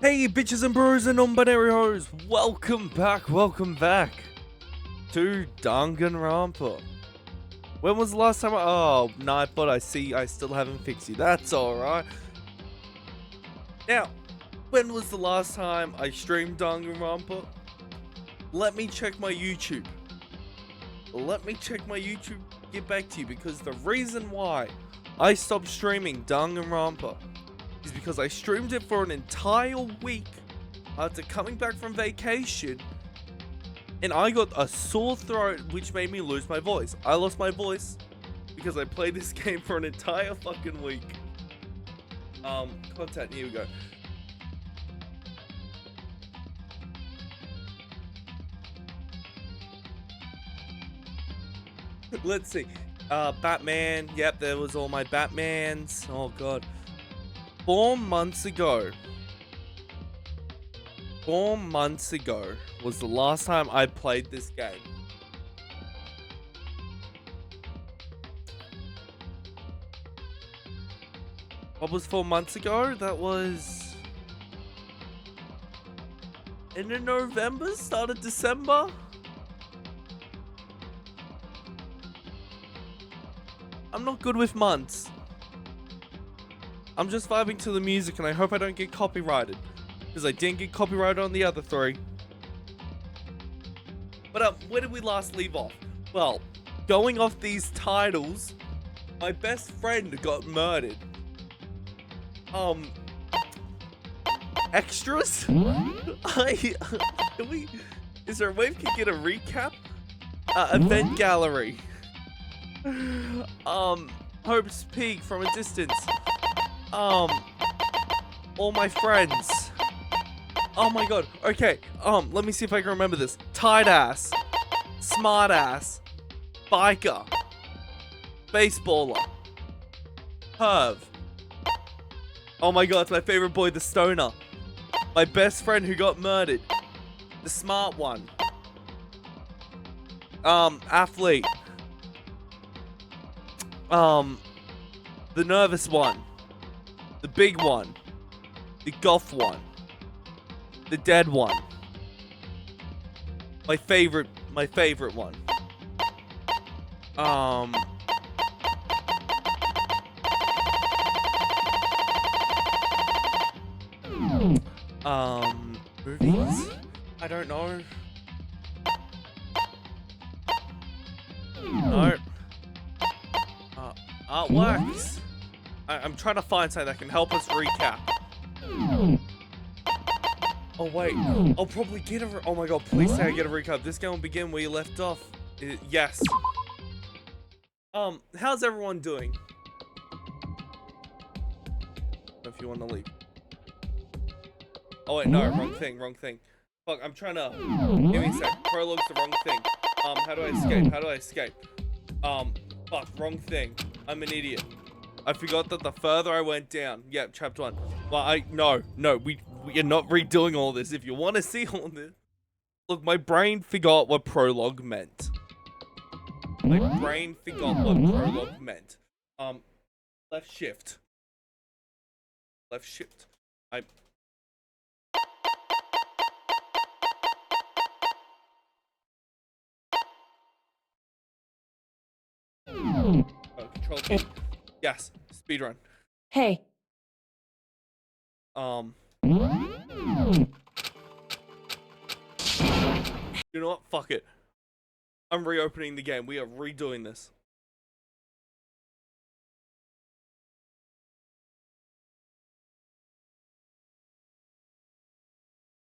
Hey bitches and bros and non-binary hoes, welcome back to Danganronpa. When was the last time oh, Nightbot, I still haven't fixed you, that's alright. Now, when was the last time I streamed Danganronpa? Let me check my YouTube. Get back to you, because the reason why I stopped streaming Danganronpa is because I streamed it for an entire week after coming back from vacation, and I got a sore throat, which made me lose my voice. I lost my voice because I played this game for an entire fucking week. Content, here we go. Let's see. Batman. Yep, there was all my Batmans. Oh god. 4 months ago was the last time I played this game. What was 4 months ago? That was end of November, start of December. I'm not good with months. I'm just vibing to the music, and I hope I don't get copyrighted, because I didn't get copyrighted on the other 3. But where did we last leave off? Well, going off these titles, my best friend got murdered. Extras? Is there a way we can get a recap? Event gallery. Hope's Peak from a distance. All my friends. Oh my god. Okay. Let me see if I can remember this. Tight ass. Smart ass. Biker. Baseballer. Perv. Oh my god, it's my favorite boy, the stoner. My best friend who got murdered. The smart one. Athlete. The nervous one. The big one. The goth one. The dead one. My favorite one. Movies? I don't know. No. Artworks. I'm trying to find something that can help us recap. Oh wait, I'll probably get a. Oh my god, please say I get a recap. This game will begin where you left off. Yes. How's everyone doing? If you want to leave. Oh wait, no, wrong thing. Fuck, I'm trying to. Give me a sec. Prologue's the wrong thing. How do I escape? Fuck, wrong thing. I'm an idiot. I forgot that the further I went down. Yep, chapter 1. Well, no, we are not redoing all this. If you want to see all this. Look, my brain forgot what prologue meant. Left shift. Control P. Yes, speedrun. Hey. You know what? Fuck it. I'm reopening the game. We are redoing this.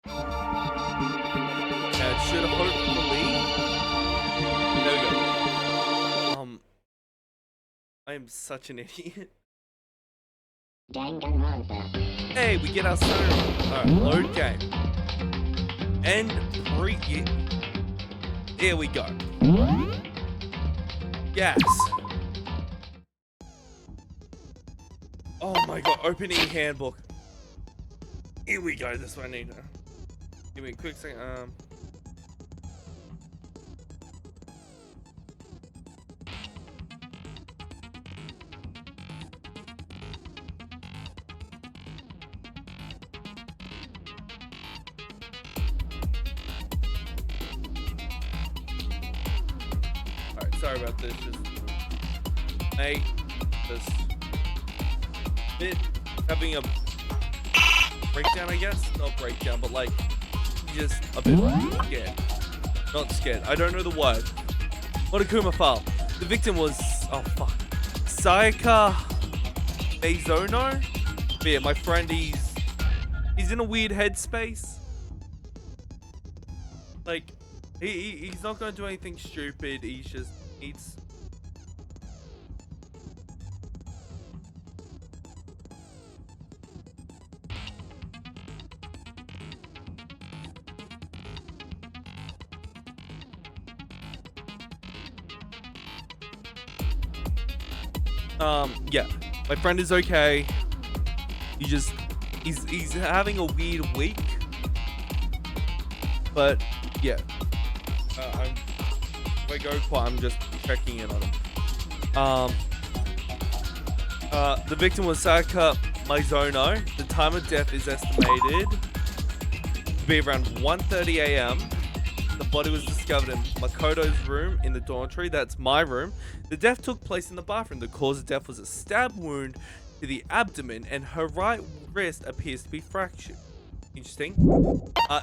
And should hopefully. There we go. I am such an idiot. Danganronpa. Hey, we get our soda. Alright, load game. And here we go. Yes. Oh my god, opening handbook. Here we go, this one I need to. Give me a quick second. Alright, sorry about this. Just make this bit having a breakdown, I guess. Not breakdown, but like just a bit scared. Not scared. I don't know the word. What a Kuma file. The victim was Sayaka Meizono. But yeah, my friend, he's in a weird headspace. Like he's not gonna do anything stupid. He's just needs. Yeah, my friend is okay. He's having a weird week. But yeah, if I go quiet, I'm just checking in on him. The victim was Sayaka Meizono. The time of death is estimated to be around 1:30 a.m. The body was discovered in Makoto's room in the dormitory. That's my room. The death took place in the bathroom. The cause of death was a stab wound to the abdomen, and her right wrist appears to be fractured. Interesting.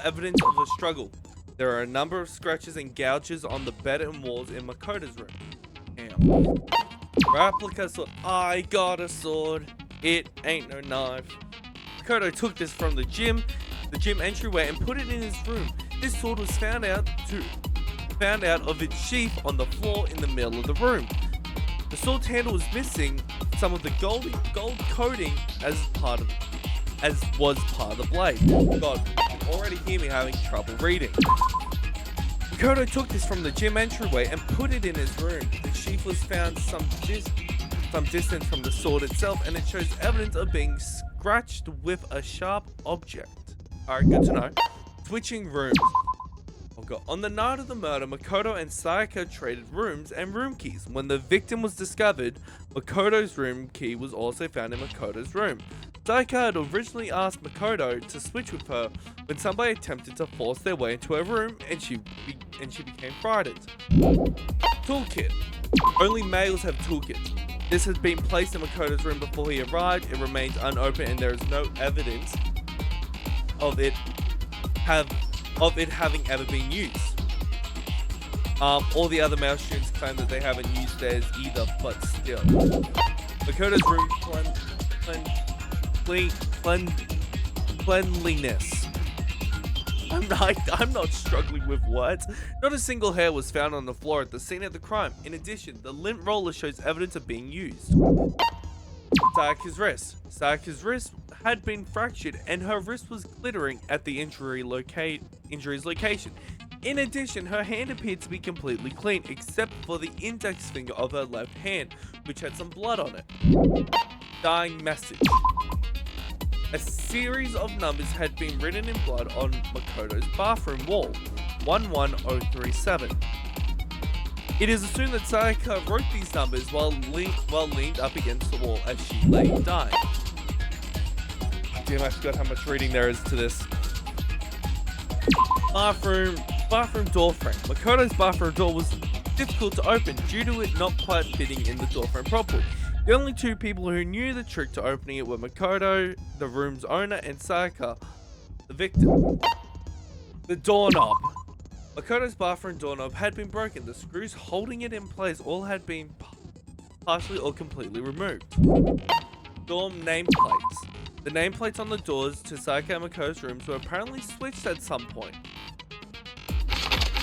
Evidence of a struggle. There are a number of scratches and gouges on the bed and walls in Makoto's room. Damn. Replica sword. I got a sword. It ain't no knife. Makoto took this from the gym entryway, and put it in his room. This sword was found out of its sheath on the floor in the middle of the room. The sword's handle was missing some of the gold coating as was part of the blade. God, you can already hear me having trouble reading. Makoto took this from the gym entryway and put it in his room. The sheath was found some some distance from the sword itself, and it shows evidence of being scratched with a sharp object. Alright, good to know. Switching rooms. Okay. On the night of the murder, Makoto and Sayaka traded rooms and room keys. When the victim was discovered, Makoto's room key was also found in Makoto's room. Sayaka had originally asked Makoto to switch with her when somebody attempted to force their way into her room, and she became frightened. Toolkit. Only males have toolkits. This has been placed in Makoto's room before he arrived. It remains unopened, and there is no evidence of it having ever been used. All the other male students claim that they haven't used theirs either, but still. Makoto's room cleanliness. I'm not struggling with words. Not a single hair was found on the floor at the scene of the crime. In addition, the lint roller shows evidence of being used. Sayaka's wrist. Sayaka's wrist had been fractured and her wrist was glittering at the injury's location. In addition, her hand appeared to be completely clean except for the index finger of her left hand, which had some blood on it. Dying message. A series of numbers had been written in blood on Makoto's bathroom wall, 11037. It is assumed that Sayaka wrote these numbers while leaned up against the wall as she lay dying. Damn, I forgot how much reading there is to this. Bathroom door frame. Makoto's bathroom door was difficult to open due to it not quite fitting in the door frame properly. The only two people who knew the trick to opening it were Makoto, the room's owner, and Sayaka, the victim. The doorknob. Makoto's bathroom doorknob had been broken. The screws holding it in place all had been partially or completely removed. Dorm nameplates. The nameplates on the doors to Sayaka and Makoto's rooms were apparently switched at some point.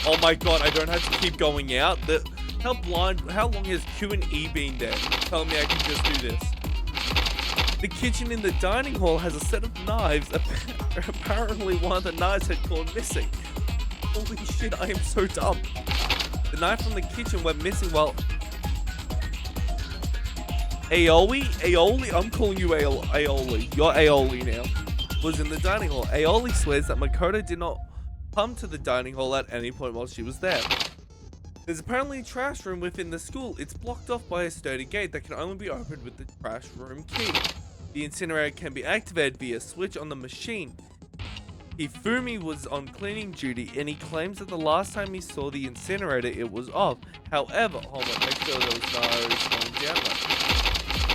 Oh my god, I don't have to keep going out. How long has Q&E been there? Telling me I can just do this. The kitchen in the dining hall has a set of knives. Apparently one of the knives had gone missing. Holy shit, I am so dumb. The knife from the kitchen went missing while Aoi, I'm calling you Aoi. You're Aoi now. Was in the dining hall. Aoi swears that Makoto did not come to the dining hall at any point while she was there. There's apparently a trash room within the school. It's blocked off by a sturdy gate that can only be opened with the trash room key. The incinerator can be activated via a switch on the machine. Hifumi was on cleaning duty and he claims that the last time he saw the incinerator it was off. However, hold on, make sure there was no slowing down there.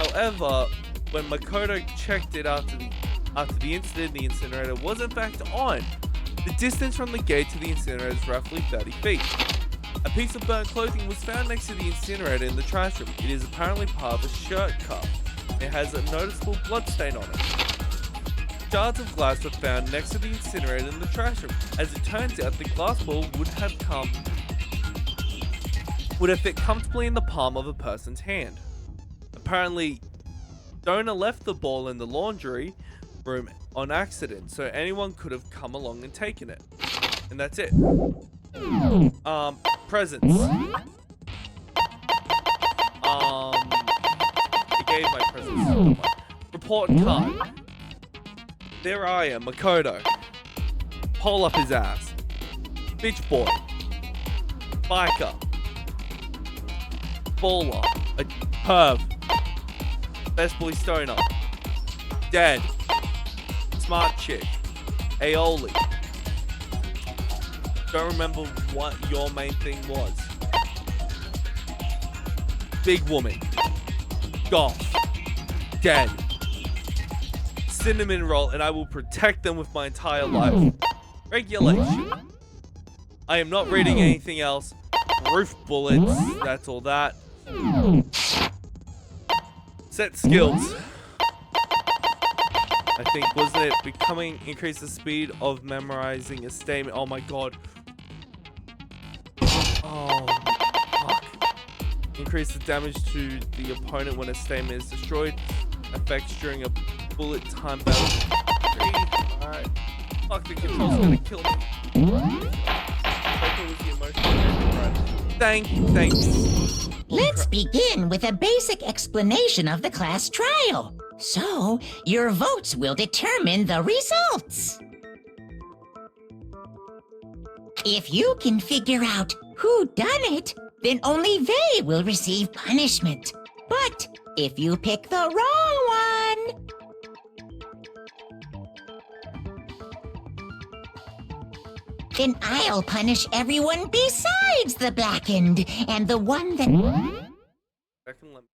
However, when Makoto checked it after the incident, the incinerator was in fact on. The distance from the gate to the incinerator is roughly 30 feet. A piece of burnt clothing was found next to the incinerator in the trash room. It is apparently part of a shirt cuff. It has a noticeable blood stain on it. Shards of glass were found next to the incinerator in the trash room. As it turns out, the glass ball would have fit comfortably in the palm of a person's hand. Apparently, donor left the ball in the laundry room on accident, so anyone could have come along and taken it. And that's it. Presents. He gave my presents. Report card. There I am, Makoto. Pull up his ass. Bitch boy. Biker. Baller. A perv. Best boy stoner. Dead. Smart chick. Aioli. Don't remember what your main thing was. Big woman. Golf. Dead. Cinnamon roll, and I will protect them with my entire life. Regulation. I am not reading anything else. Roof bullets. That's all that. Set skills. I think, wasn't it increase the speed of memorizing a statement? Oh my god. Oh, fuck. Increase the damage to the opponent when a statement is destroyed. Effects during a bullet time battle. Alright. Fuck, the control's gonna kill me. Thanks. Let's begin with a basic explanation of the class trial. So, your votes will determine the results. If you can figure out who done it, then only they will receive punishment. But if you pick the wrong one, then I'll punish everyone besides the blackened, and the one that... I can let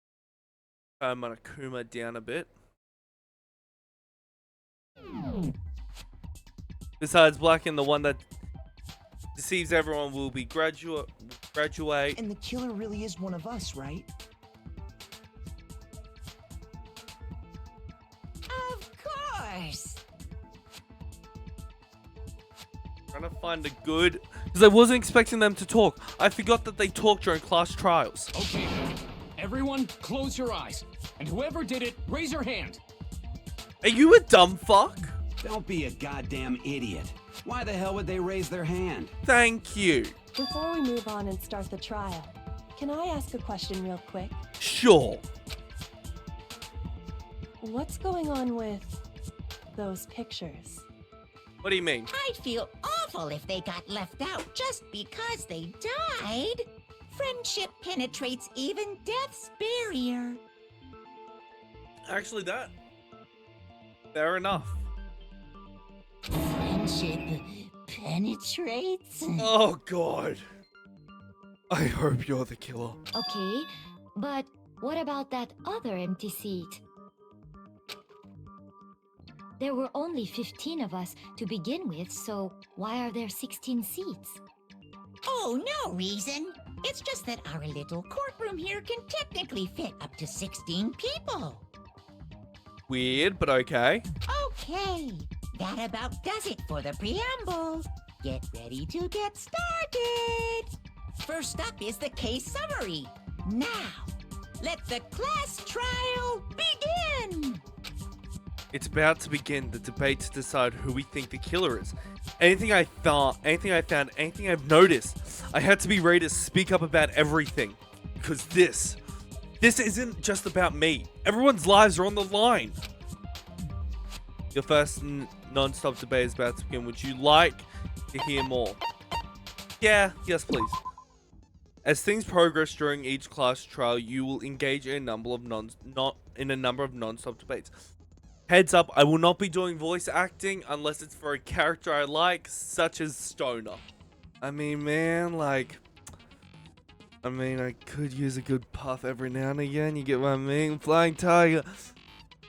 turn Monokuma down a bit. Besides blackened, the one that deceives everyone will be graduate. And the killer really is one of us, right? Of course. Trying to find a good, because I wasn't expecting them to talk. I forgot that they talk during class trials. Okay, everyone, close your eyes, and whoever did it, raise your hand. Are you a dumb fuck? Don't be a goddamn idiot. Why the hell would they raise their hand? Thank you. Before we move on and start the trial, can I ask a question real quick? Sure. What's going on with those pictures? What do you mean? I'd feel awful if they got left out just because they died. Friendship penetrates even death's barrier. Actually, that. Fair enough. Friendship penetrates? Oh, God. I hope you're the killer. Okay, but what about that other empty seat? There were only 15 of us to begin with, so why are there 16 seats? Oh, no reason. It's just that our little courtroom here can technically fit up to 16 people. Weird, but okay. Okay, that about does it for the preamble. Get ready to get started. First up is the case summary. Now, let the class trial begin. It's about to begin the debate to decide who we think the killer is. Anything I thought, anything I found, anything I've noticed, I had to be ready to speak up about everything. Because this isn't just about me. Everyone's lives are on the line. Your first non-stop debate is about to begin. Would you like to hear more? Yeah, yes please. As things progress during each class trial, you will engage in a number of non-stop debates. Heads up, I will not be doing voice acting unless it's for a character I like, such as Stoner. I mean, man, like... I could use a good puff every now and again, you get what I mean? Flying Tiger.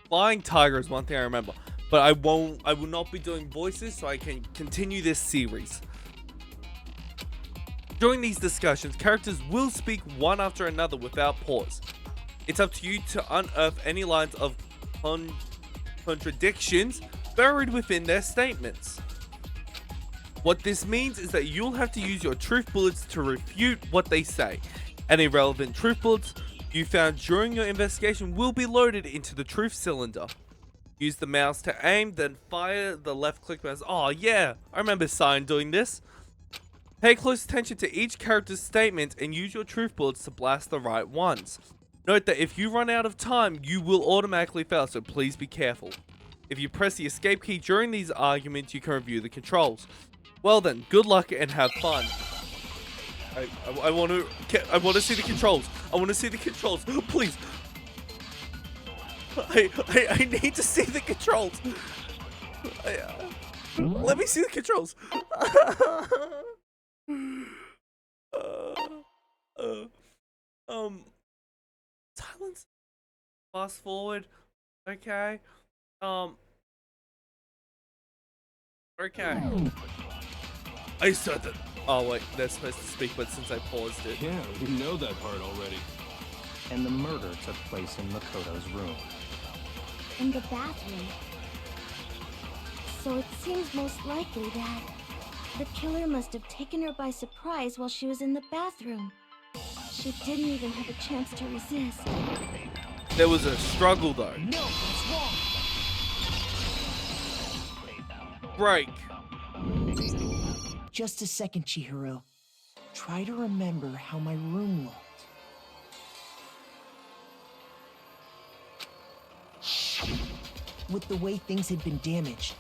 Flying Tiger is one thing I remember. But I will not be doing voices so I can continue this series. During these discussions, characters will speak one after another without pause. It's up to you to unearth any lines of contradictions buried within their statements. What this means is that you'll have to use your truth bullets to refute what they say. Any relevant truth bullets you found during your investigation will be loaded into the truth cylinder. Use the mouse to aim, then fire the left click mouse. Oh yeah, I remember Sign doing this. Pay close attention to each character's statement and use your truth bullets to blast the right ones. Note that if you run out of time, you will automatically fail, so please be careful. If you press the escape key during these arguments, you can review the controls. Well then, good luck and have fun. I want to see the controls. I want to see the controls. Please. I need to see the controls. Let me see the controls. Silence. Fast forward. Okay. Okay. I said that. Oh wait, they're supposed to speak, but since I paused it. Yeah, we know that part already. And the murder took place in Makoto's room. In the bathroom. So it seems most likely that the killer must have taken her by surprise while she was in the bathroom. She didn't even have a chance to resist. There was a struggle though. No, that's wrong. Break. Just a second, Chihiro. Try to remember how my room looked. with the way things had been damaged,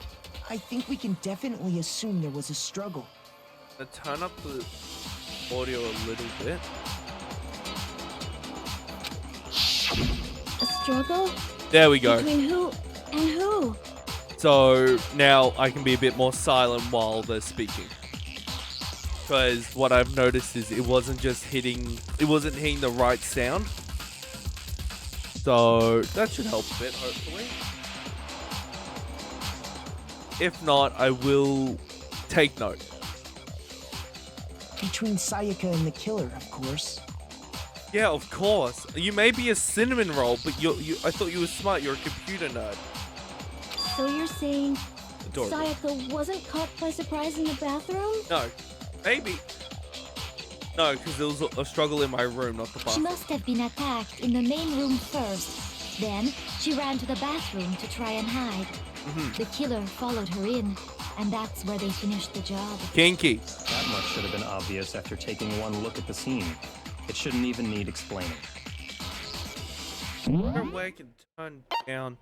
I think we can definitely assume there was a struggle. Turn up the audio a little bit. A struggle? There we go. Between who and who? So now I can be a bit more silent while they're speaking. Because what I've noticed is it wasn't hitting the right sound. So that should help a bit, hopefully. If not, I will take note. Between Sayaka and the killer, of course. Yeah, of course. You may be a cinnamon roll, but I thought you were smart. You're a computer nerd. So you're saying Adorable. Sayaka wasn't caught by surprise in the bathroom? No. Maybe. No, because there was a struggle in my room, not the She bathroom. must have been attacked in the main room first. Then she ran to the bathroom to try and hide. The killer followed her in, and that's where they finished the job. Kinky. That much should have been obvious after taking one look at the scene. It shouldn't even need explaining. Where I can turn down.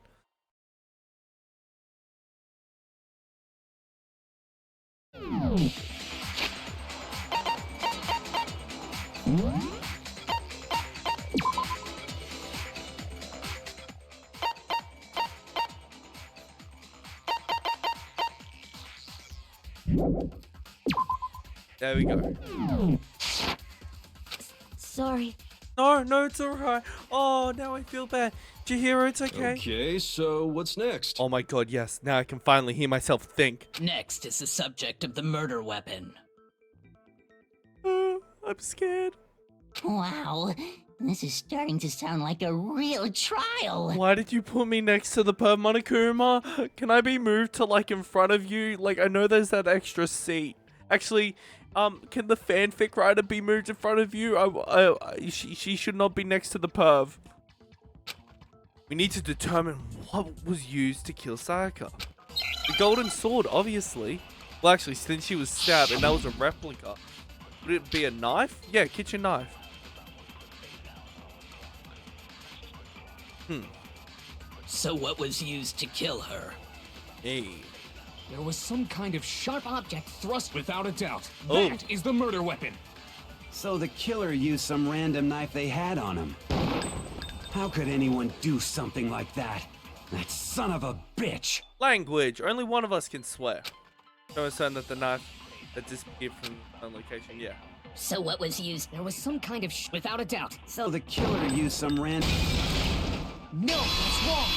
There we go. Sorry. No, it's alright. Oh, now I feel bad. Chihiro, it's okay. Okay, so what's next? Oh my god, yes. Now I can finally hear myself think. Next is the subject of the murder weapon. I'm scared. Wow, this is starting to sound like a real trial. Why did you put me next to the perv, Monokuma? Can I be moved to like in front of you? Like, I know there's that extra seat. Actually, can the fanfic writer be moved in front of you? She should not be next to the perv. We need to determine what was used to kill Sayaka. The golden sword, obviously. Well, actually, since she was stabbed and that was a replica, would it be a knife? Yeah, kitchen knife. So what was used to kill her? Hey. There was some kind of sharp object thrust without a doubt. Oh. That is the murder weapon. So the killer used some random knife they had on him. How could anyone do something like that? That son of a bitch! Language. Only one of us can swear. No one's saying that the knife that disappeared from one location. Yeah. So what was used? There was some kind of without a doubt. So the killer used some random... No, that's wrong.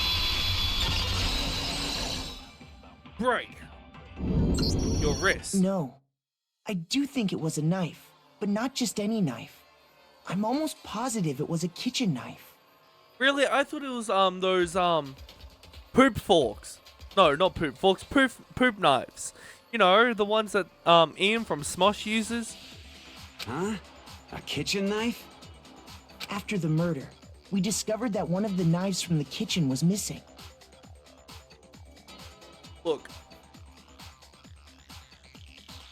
Break your wrist. No. I do think it was a knife, but not just any knife. I'm almost positive it was a kitchen knife. Really? I thought it was those poop forks. No, not poop forks. Poop knives. You know, the ones that Ian from Smosh uses. Huh? A kitchen knife? After the murder, we discovered that one of the knives from the kitchen was missing. Look.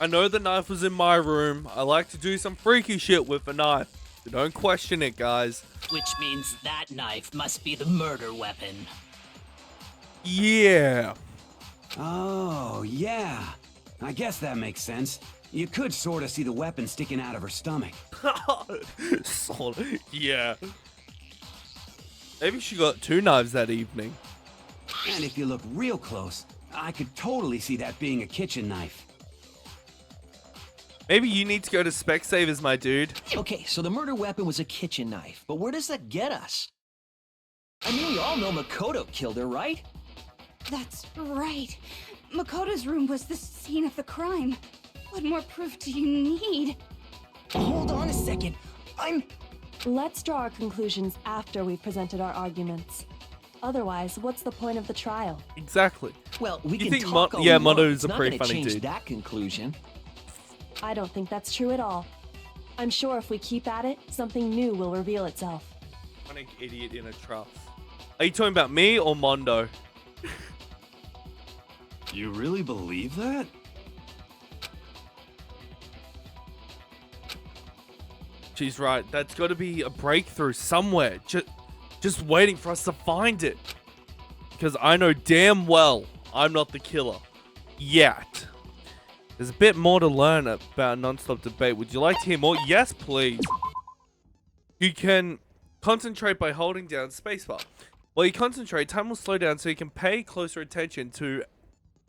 I know the knife was in my room. I like to do some freaky shit with a knife. So don't question it, guys. Which means that knife must be the murder weapon. Yeah. Oh, yeah. I guess that makes sense. You could sort of see the weapon sticking out of her stomach. Yeah. Maybe she got two knives that evening. And if you look real close, I could totally see that being a kitchen knife. Maybe you need to go to Specsavers, my dude. Okay, so the murder weapon was a kitchen knife, but where does that get us? I mean, we all know Makoto killed her, right? That's right. Makoto's room was the scene of the crime. What more proof do you need? Hold on a second. Let's draw our conclusions after we've presented our arguments. Otherwise, what's the point of the trial? Exactly. Well, we You can think talk all yeah, we want. Mono's It's a not pretty gonna funny change dude. that conclusion. I don't think that's true at all. I'm sure if we keep at it, something new will reveal itself. Funny idiot in a trial. Are you talking about me or Mondo? You really believe that? She's right. That's got to be a breakthrough somewhere. Just waiting for us to find it. because I know damn well I'm not the killer. Yet. There's a bit more to learn about non-stop debate. Would you like to hear more? Yes, please. You can concentrate by holding down spacebar. While you concentrate, time will slow down so you can pay closer attention to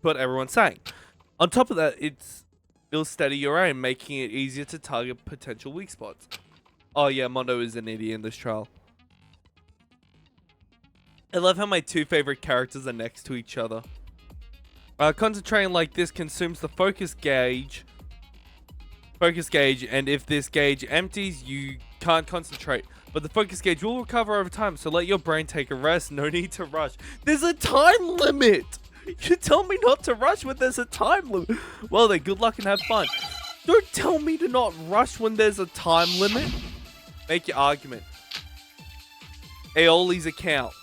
what everyone's saying. On top of that, it'll steady your aim, making it easier to target potential weak spots. Oh yeah, Mondo is an idiot in this trial. I love how my two favorite characters are next to each other. Concentrating like this consumes the focus gauge, and if this gauge empties, you can't concentrate. But the focus gauge will recover over time, so let your brain take a rest. No need to rush. There's a time limit! You tell me not to rush when there's a time limit. Well then, good luck and have fun. Don't tell me to not rush when there's a time limit. Make your argument. Aoli's account.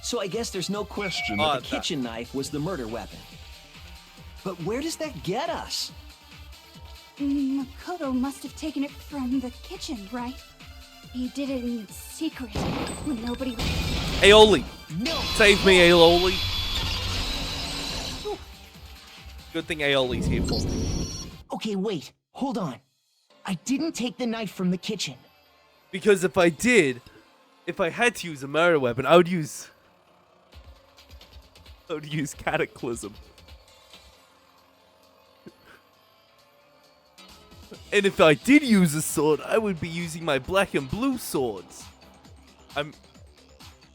So I guess there's no question that the kitchen knife was the murder weapon. But where does that get us? Makoto must have taken it from the kitchen, right? He did it in secret when nobody... Aoli! No! Save me, Aoli! Good thing Aoli's here for me. Okay, wait. Hold on. I didn't take the knife from the kitchen. Because if I did, if I had to use a murder weapon, I would use Cataclysm. And if I did use a sword, I would be using my black and blue swords.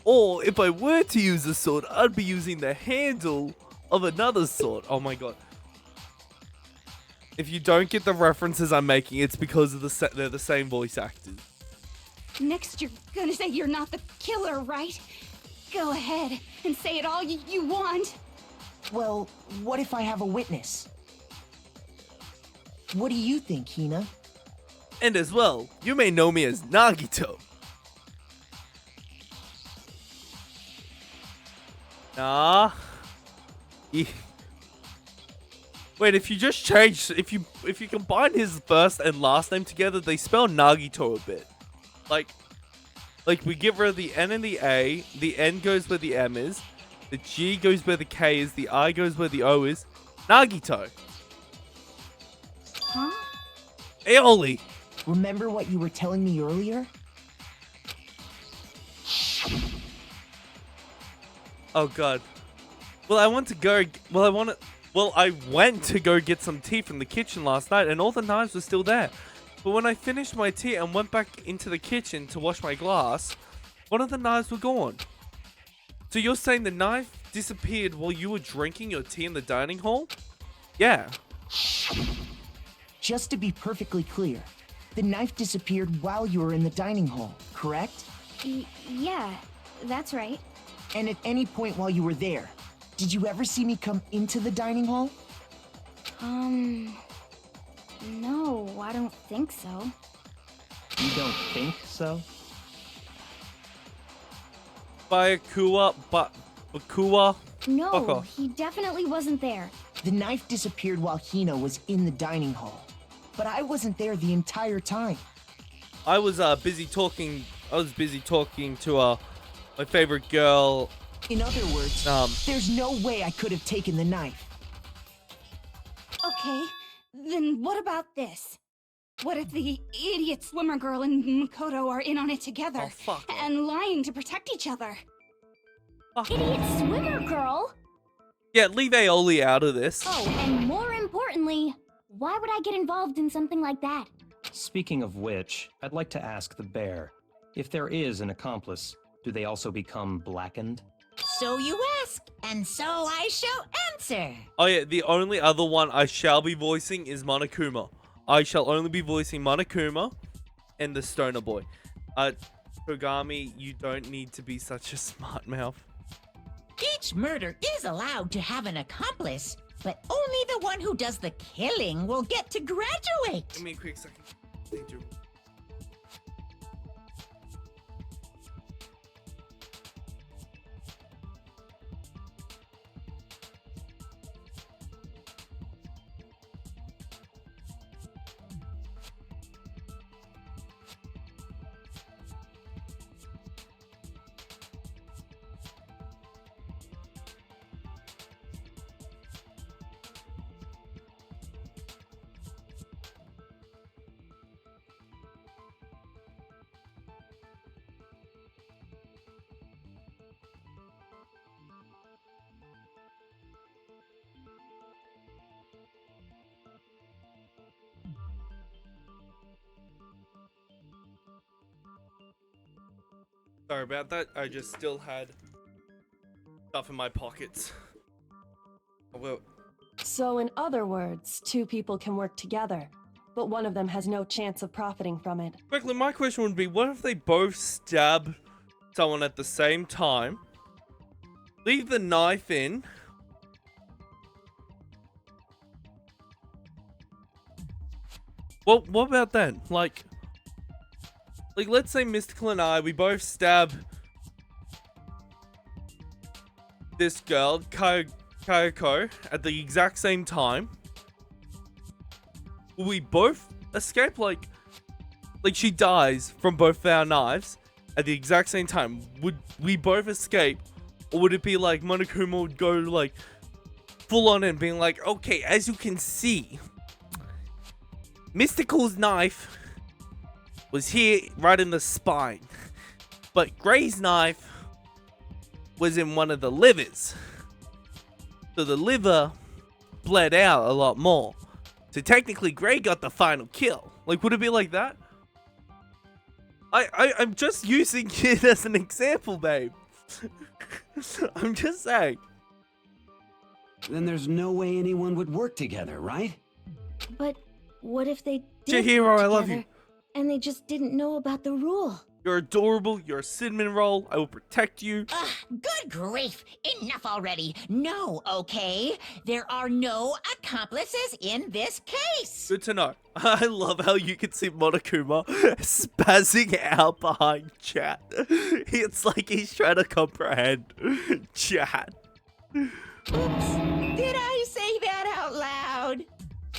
Or if I were to use a sword, I'd be using the handle of another sword. Oh my god. If you don't get the references I'm making, it's because of they're the same voice actors. Next, you're gonna say you're not the killer, right? Go ahead and say it all you want. Well, what if I have a witness? What do you think, Hina? And as well, you may know me as Nagito. Nah. Wait, if you just change, if you combine his first and last name together, they spell Nagito a bit. Like we get rid of the N and the A, the N goes where the M is, the G goes where the K is, the I goes where the O is. Nagito. Huh? Aoli. Remember what you were telling me earlier? Oh god. Well, I went to go get some tea from the kitchen last night and all the knives were still there. But when I finished my tea and went back into the kitchen to wash my glass, one of the knives were gone. So you're saying the knife disappeared while you were drinking your tea in the dining hall? Yeah. Just to be perfectly clear, the knife disappeared while you were in the dining hall, correct? Yeah, that's right. And at any point while you were there, did you ever see me come into the dining hall? No, I don't think so. You don't think so? Bakua. No, he definitely wasn't there. The knife disappeared while Hina was in the dining hall. But I wasn't there the entire time. I was busy talking to my favorite girl. In other words, there's no way I could have taken the knife. Okay, then what about this? What if the idiot swimmer girl and Makoto are in on it together? Oh, fuck. And lying to protect each other? Idiot swimmer girl? Yeah, leave Aoli out of this. Oh, and more importantly, why would I get involved in something like that? Speaking of which, I'd like to ask the bear, if there is an accomplice, do they also become blackened? So you ask, and so I shall answer. Oh yeah, the only other one I shall be voicing is Monokuma. I shall only be voicing Monokuma and the stoner boy. Kogami, you don't need to be such a smart mouth. Each murder is allowed to have an accomplice, but only the one who does the killing will get to graduate. Give me a quick second. Thank you. Sorry about that. I just still had stuff in my pockets. I will. So in other words, two people can work together, but one of them has no chance of profiting from it. Quickly, my question would be, what if they both stab someone at the same time, leave the knife in, well, what about then? Like let's say Mystical and I, we both stab this girl, Kayako, at the exact same time. Will we both escape? Like she dies from both our knives at the exact same time. Would we both escape? Or would it be like Monokuma would go like full on and being like, okay, as you can see, Mystical's knife was here right in the spine, but Gray's knife was in one of the livers. So the liver bled out a lot more. So technically Gray got the final kill. Like, would it be like that? I'm just using it as an example, babe. I'm just saying. Then there's no way anyone would work together, right? But what if they did Chihiro, work I love together, you. and they just didn't know about the rule? You're adorable. You're a cinnamon roll. I will protect you. Good grief! Enough already! No, okay? There are no accomplices in this case! Good to know. I love how you can see Monokuma spazzing out behind chat. It's like he's trying to comprehend chat. Oops! Did I say that out loud?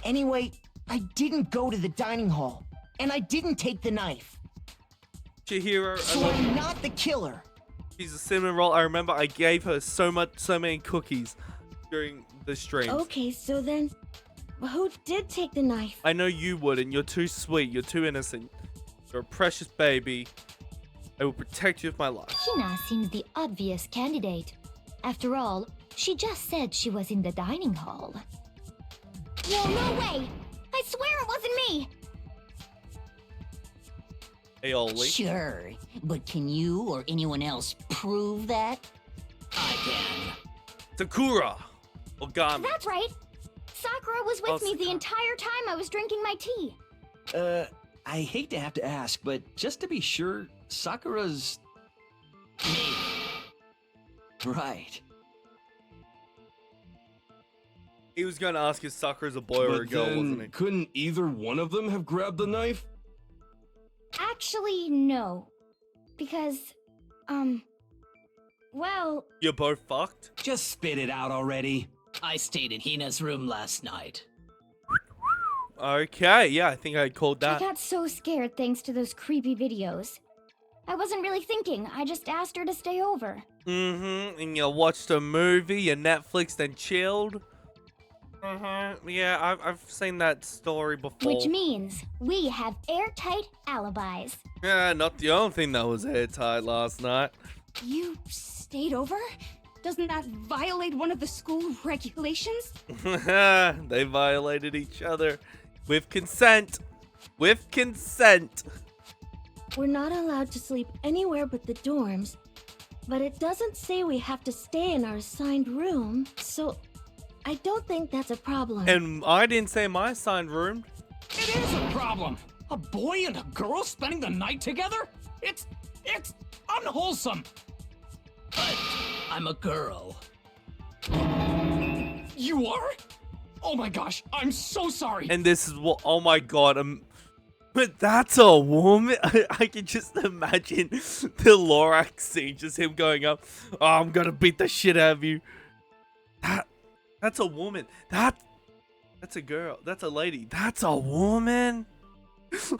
Anyway, I didn't go to the dining hall, and I didn't take the knife. Chihiro, So I'm not the killer. She's a cinnamon roll. I remember I gave her so many cookies during the streams. Okay, so then, who did take the knife? I know you wouldn't. You're too sweet. You're too innocent. You're a precious baby. I will protect you with my life. Hina seems the obvious candidate. After all, she just said she was in the dining hall. Whoa, no way! I swear it wasn't me! Aioli. Sure, but can you or anyone else prove that? I can. Sakura. Ogami. That's right! Sakura was with me the entire time I was drinking my tea. I hate to have to ask, but just to be sure, Sakura's... Me. Right. He was going to ask if Sakura's a boy or a girl, wasn't he? Couldn't either one of them have grabbed the knife? Actually, no. Because, well... You're both fucked? Just spit it out already. I stayed in Hina's room last night. Okay, yeah, I think I called I that. got so scared thanks to those creepy videos. I wasn't really thinking, I just asked her to stay over. Mm-hmm, and you watched a movie, you Netflixed and chilled. Mm-hmm, yeah, I've seen that story before. Which means we have airtight alibis. Yeah, not the only thing that was airtight last night. You stayed over? Doesn't that violate one of the school regulations? They violated each other. With consent. With consent. We're not allowed to sleep anywhere but the dorms, but it doesn't say we have to stay in our assigned room, so I don't think that's a problem. And I didn't say my assigned room. It is a problem. A boy and a girl spending the night together? It's unwholesome. But I'm a girl. You are? Oh my gosh, I'm so sorry. And this is what, oh my god, but that's a woman. I can just imagine the Lorax scene, just him going up, oh, I'm gonna beat the shit out of you. That's a woman. That's a girl. That's a lady. That's a woman.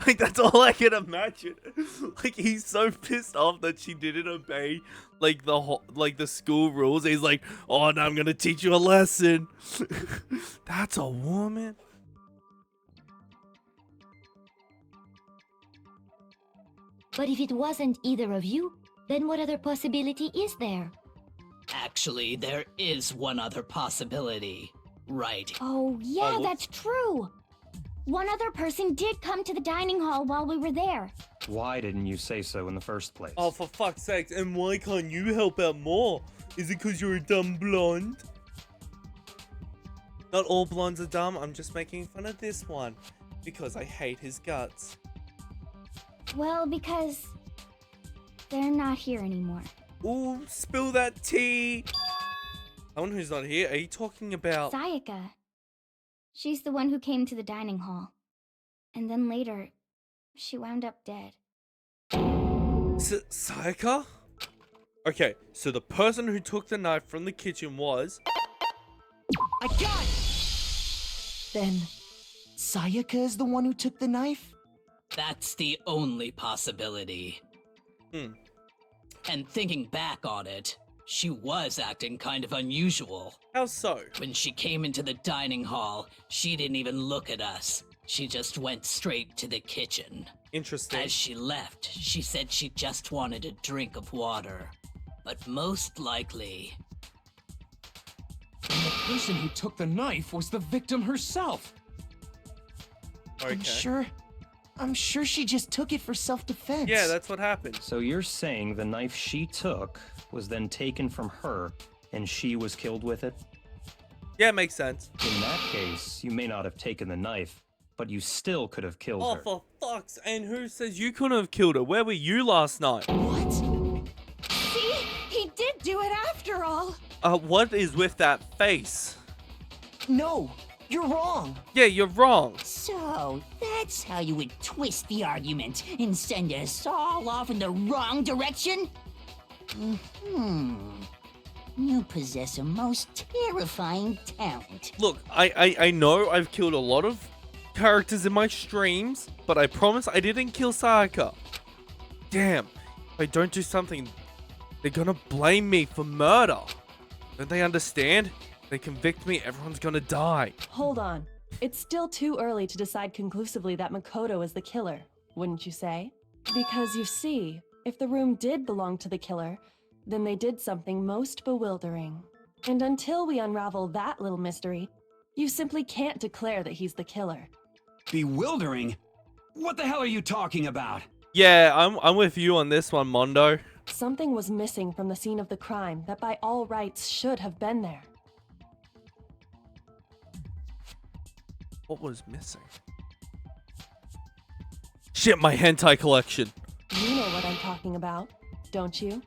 Like, that's all I can imagine. Like, he's so pissed off that she didn't obey, like, the school rules. He's like, oh, now I'm gonna teach you a lesson. That's a woman. But if it wasn't either of you, then what other possibility is there? Actually, there is one other possibility. Right. Oh, yeah, that's true. One other person did come to the dining hall while we were there. Why didn't you say so in the first place? Oh, for fuck's sake. And why can't you help out more? Is it because you're a dumb blonde? Not all blondes are dumb. I'm just making fun of this one. Because I hate his guts. Well, because they're not here anymore. Ooh, spill that tea. Someone who's not here. Are you talking about... Sayaka. She's the one who came to the dining hall. And then later, she wound up dead. Sayaka? Okay, so the person who took the knife from the kitchen was... I got it! Then, Sayaka is the one who took the knife? That's the only possibility. And thinking back on it, she was acting kind of unusual. How so? When she came into the dining hall, she didn't even look at us. She just went straight to the kitchen. Interesting. As she left, she said she just wanted a drink of water. But most likely... And the person who took the knife was the victim herself. Okay. I'm sure she just took it for self-defense. Yeah, that's what happened. So you're saying the knife she took was then taken from her and she was killed with it? Yeah, makes sense. In that case, you may not have taken the knife, but you still could have killed her. Oh, for fuck's... And who says you couldn't have killed her? Where were you last night? What? See? He did do it after all. What is with that face? No, you're wrong. Yeah, you're wrong. So, that's how you would twist the argument and send us all off in the wrong direction? You possess a most terrifying talent. Look, I know I've killed a lot of characters in my streams, but I promise I didn't kill Sayaka. Damn, if I don't do something, they're gonna blame me for murder. Don't they understand? If they convict me, everyone's gonna die. Hold on. It's still too early to decide conclusively that Makoto is the killer, wouldn't you say? Because you see, if the room did belong to the killer, then they did something most bewildering. And until we unravel that little mystery, you simply can't declare that he's the killer. Bewildering? What the hell are you talking about? Yeah, I'm with you on this one, Mondo. Something was missing from the scene of the crime that by all rights should have been there. What was missing? Shit, my hentai collection. You know what I'm talking about, don't you?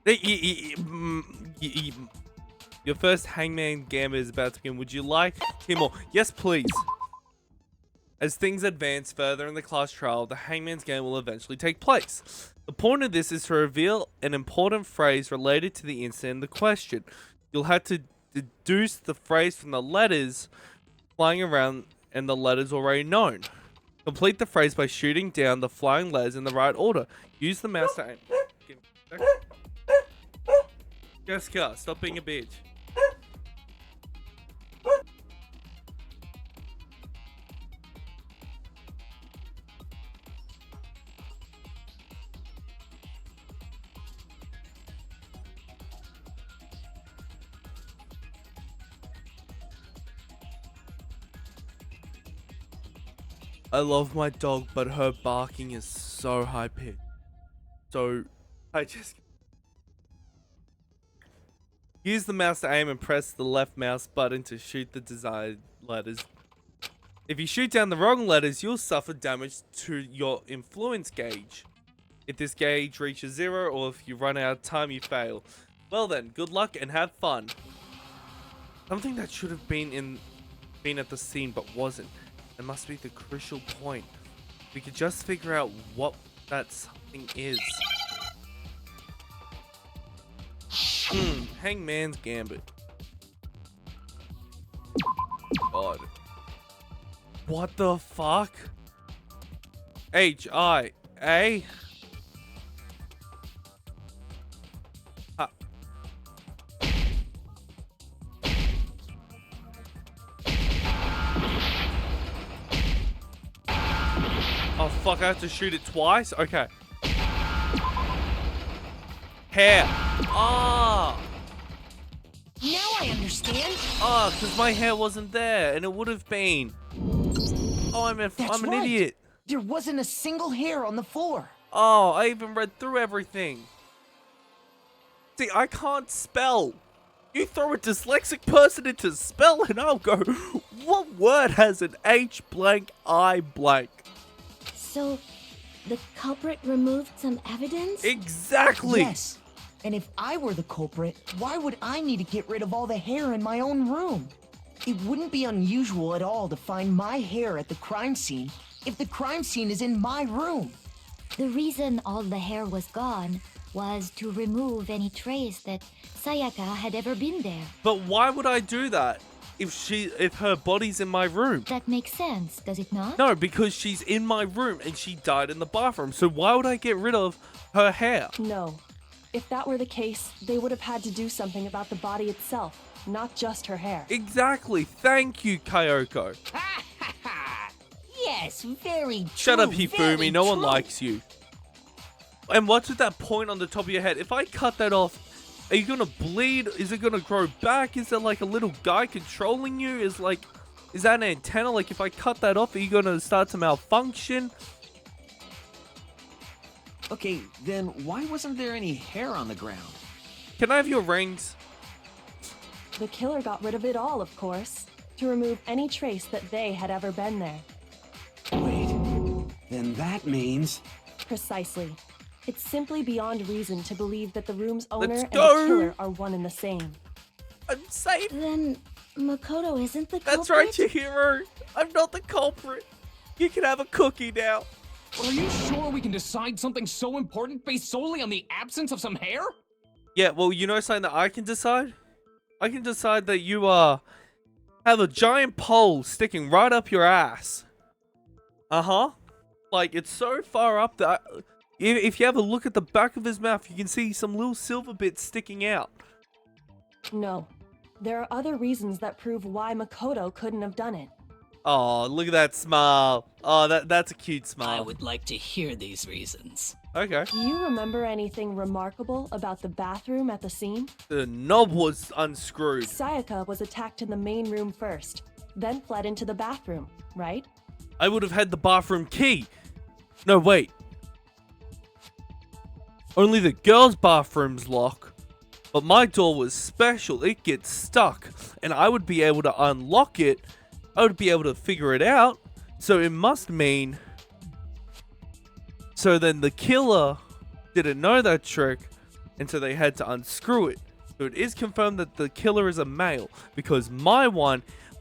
Your first Hangman Gambit is about to begin. Would you like to hear more? Yes, please. As things advance further in the class trial, the Hangman's Game will eventually take place. The point of this is to reveal an important phrase related to the incident in the question. You'll have to deduce the phrase from the letters flying around and the letters already known. Complete the phrase by shooting down the flying letters in the right order. Use the mouse to aim. Jessica, stop being a bitch. I love my dog, but her barking is so high pitched. So, I just use the mouse to aim and press the left mouse button to shoot the desired letters. If you shoot down the wrong letters, you'll suffer damage to your influence gauge. If this gauge reaches 0 or if you run out of time, you fail. Well then, good luck and have fun. Something that should have been at the scene but wasn't. That must be the crucial point. We could just figure out what that something is. Hangman's Gambit. God. What the fuck? H-I-A? Oh fuck, I have to shoot it twice? Okay. Hair. Ah. Now I understand. Ah, because my hair wasn't there and it would have been. Oh, I'm an idiot. There wasn't a single hair on the floor. Oh, I even read through everything. See, I can't spell. You throw a dyslexic person into spell and I'll go, what word has an H blank I blank? So, the culprit removed some evidence? Exactly. Yes. And if I were the culprit, why would I need to get rid of all the hair in my own room? It wouldn't be unusual at all to find my hair at the crime scene if the crime scene is in my room. The reason all the hair was gone was to remove any trace that Sayaka had ever been there. But why would I do that if her body's in my room? That makes sense, does it not? No, because she's in my room and she died in the bathroom. So why would I get rid of her hair? No. If that were the case, they would have had to do something about the body itself, not just her hair. Exactly. Thank you, Kyoko. Yes, very true. Shut up, Hifumi. very No one true. likes you. And what's with that point on the top of your head? If I cut that off, are you gonna bleed? Is it gonna grow back? Is there like a little guy controlling you? Is that an antenna? Like if I cut that off, are you gonna start to malfunction? Okay, then why wasn't there any hair on the ground? Can I have your rings? The killer got rid of it all, of course, to remove any trace that they had ever been there. Wait, then that means... Precisely. It's simply beyond reason to believe that the room's owner Let's and go. the killer are one and the same. I'm safe. Then Makoto isn't the culprit? That's right, Chihiro. I'm not the culprit. You can have a cookie now. Are you sure we can decide something so important based solely on the absence of some hair? Yeah, well, you know something that I can decide? I can decide that you, have a giant pole sticking right up your ass. Uh-huh. Like, it's so far up that... If you have a look at the back of his mouth, you can see some little silver bits sticking out. No. There are other reasons that prove why Makoto couldn't have done it. Oh, look at that smile. Oh, that's a cute smile. I would like to hear these reasons. Okay. Do you remember anything remarkable about the bathroom at the scene? The knob was unscrewed. Sayaka was attacked in the main room first, then fled into the bathroom, right? I would have had the bathroom key. No, wait. Only the girls' bathroom's lock. But my door was special. It gets stuck. And I would be able to unlock it. I would be able to figure it out. So it must mean... So then the killer didn't know that trick. And so they had to unscrew it. So it is confirmed that the killer is a male. Because my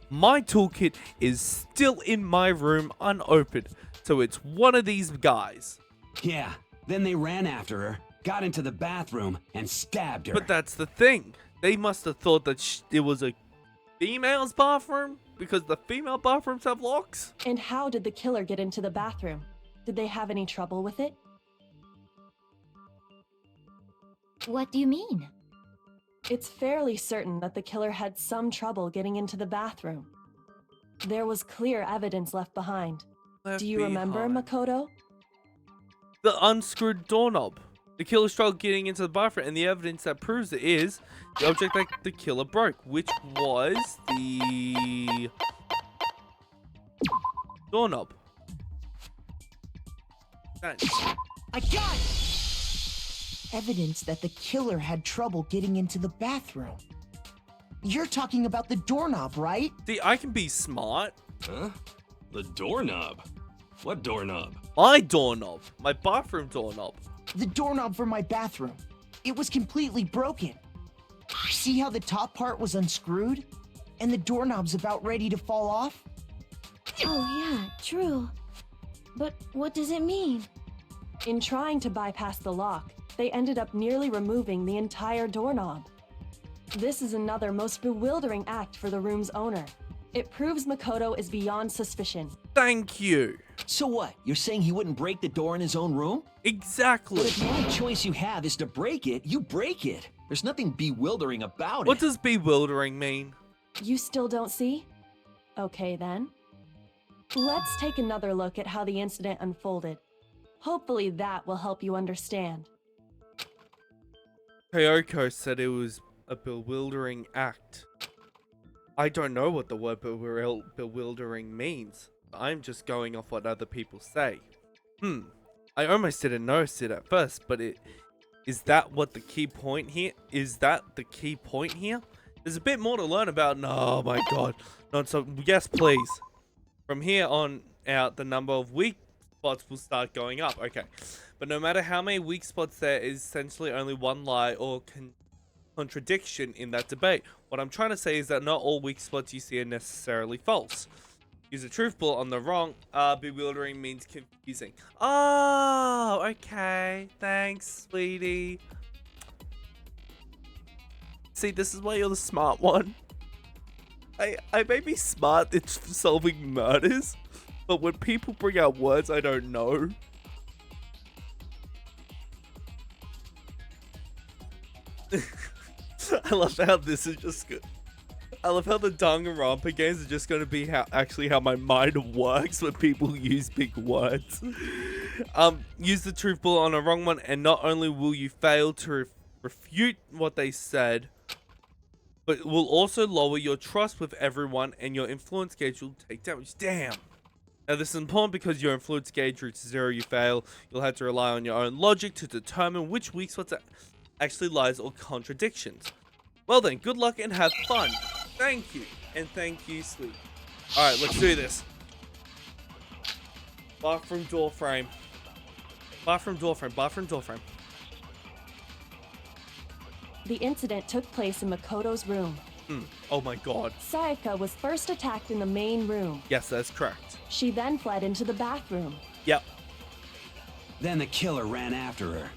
toolkit is still in my room unopened. So it's one of these guys. Yeah, then they ran after her, got into the bathroom, and stabbed her. But that's the thing. They must have thought that it was a female's bathroom because the female bathrooms have locks. And how did the killer get into the bathroom? Did they have any trouble with it? What do you mean? It's fairly certain that the killer had some trouble getting into the bathroom. There was clear evidence left behind. Do you remember, Makoto? The unscrewed doorknob. The killer struggled getting into the bathroom, and the evidence that proves it is the object that the killer broke, which was the doorknob. Thanks. I got it! Evidence that the killer had trouble getting into the bathroom. You're talking about the doorknob, right? See, I can be smart. Huh? The doorknob? What doorknob? My doorknob. My bathroom doorknob. The doorknob for my bathroom. It was completely broken. See how the top part was unscrewed? And the doorknob's about ready to fall off? Oh yeah, true. But what does it mean? In trying to bypass the lock, they ended up nearly removing the entire doorknob. This is another most bewildering act for the room's owner. It proves Makoto is beyond suspicion. Thank you. So what? You're saying he wouldn't break the door in his own room? Exactly. But if the only choice you have is to break it, you break it. There's nothing bewildering about What it. does bewildering mean? You still don't see? Okay then. Let's take another look at how the incident unfolded. Hopefully that will help you understand. Kyoko said it was a bewildering act. I don't know what the word bewildering means. I'm just going off what other people say. I almost didn't notice it at first, but is that what the key point here? Is that the key point here? There's a bit more to learn about. No, oh my god. Not so. Yes, please. From here on out, the number of weak spots will start going up. Okay. But no matter how many weak spots, there is essentially only one lie or contradiction in that debate. What I'm trying to say is that not all weak spots you see are necessarily false. Use a truth ball on the wrong. Bewildering means confusing. Oh, okay. Thanks, sweetie. See, this is why you're the smart one. I may be smart at solving murders, but when people bring out words I don't know. I love how this is just good. I love how the Danganronpa games are just going to be how my mind works when people use big words. Use the truth ball on a wrong one, and not only will you fail to refute what they said, but it will also lower your trust with everyone, and your influence gauge will take damage. Damn. Now this is important because your influence gauge reaches 0, you fail. You'll have to rely on your own logic to determine which weak spots are actually lies or contradictions. Well then, good luck and have fun. Thank you. And thank you, sweet. Alright, let's do this. Bathroom door frame. Bathroom door frame. Bathroom door frame. The incident took place in Makoto's room. Oh my god. Sayaka was first attacked in the main room. Yes, that's correct. She then fled into the bathroom. Yep. Then the killer ran after her.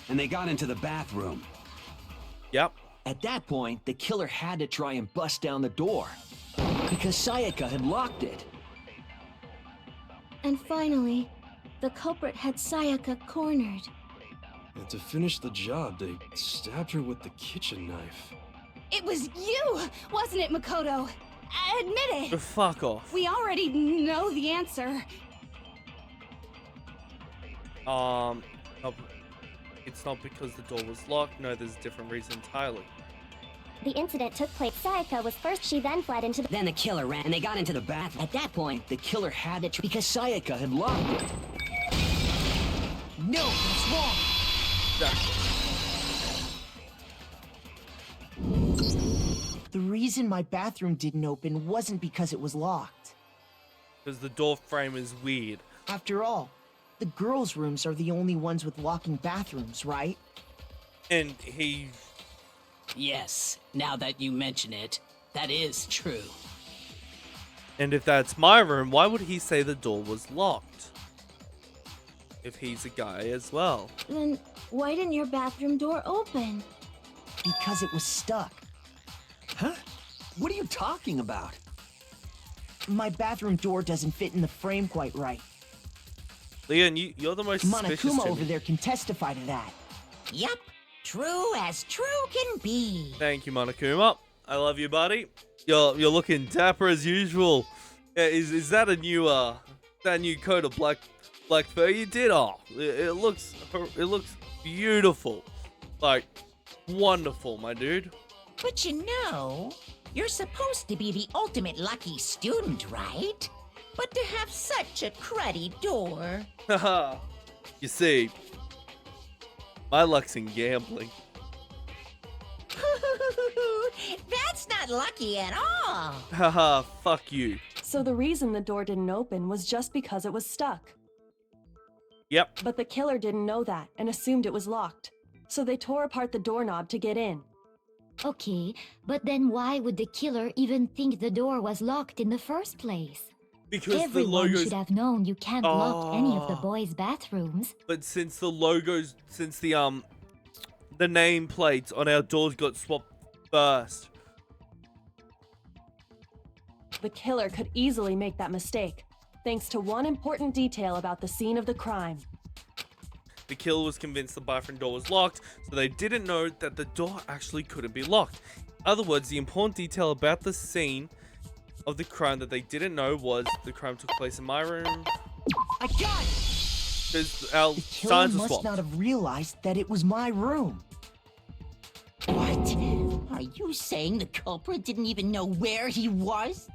And they got into the bathroom. Yep. At that point, the killer had to try and bust down the door, because Sayaka had locked it. And finally, the culprit had Sayaka cornered. And to finish the job, they stabbed her with the kitchen knife. It was you, wasn't it, Makoto? Admit it. Fuck off. We already know the answer. No, it's not because the door was locked. No, there's a different reason entirely. The incident took place. Sayaka was first, she then fled into the... Then the killer ran, and they got into the bathroom. At that point, the killer had to because Sayaka had locked it. No, that's wrong. The reason my bathroom didn't open wasn't because it was locked. Because the door frame is weird. After all, the girls' rooms are the only ones with locking bathrooms, right? And he... Yes, now that you mention it, that is true. And if that's my room, why would he say the door was locked? If he's a guy as well. Then why didn't your bathroom door open? Because it was stuck. Huh? What are you talking about? My bathroom door doesn't fit in the frame quite right. Leon, you're the most suspicious to Monokuma me. over there can testify to that. Yup, true as true can be. Thank you, Monokuma. I love you, buddy. You're looking dapper as usual. Yeah, is that a new coat of black fur you did? Oh, it looks beautiful, like wonderful, my dude. But you know, you're supposed to be the ultimate lucky student, right? But to have such a cruddy door. Haha. You see, my luck's in gambling. That's not lucky at all. Haha, fuck you. So the reason the door didn't open was just because it was stuck. Yep. But the killer didn't know that and assumed it was locked. So they tore apart the doorknob to get in. Okay, but then why would the killer even think the door was locked in the first place? Because everyone the logos... should have known you can't lock any of the boys' bathrooms. But since the logos, since the name plates on our doors got swapped first. The killer could easily make that mistake, thanks to one important detail about the scene of the crime. The killer was convinced the bathroom door was locked, so they didn't know that the door actually couldn't be locked. In other words, the important detail about the scene of the crime that they didn't know was the crime took place in my room. I got it! Because our the killer signs were must swapped. not have realized that it was my room. What? Are you saying the culprit didn't even know where he was?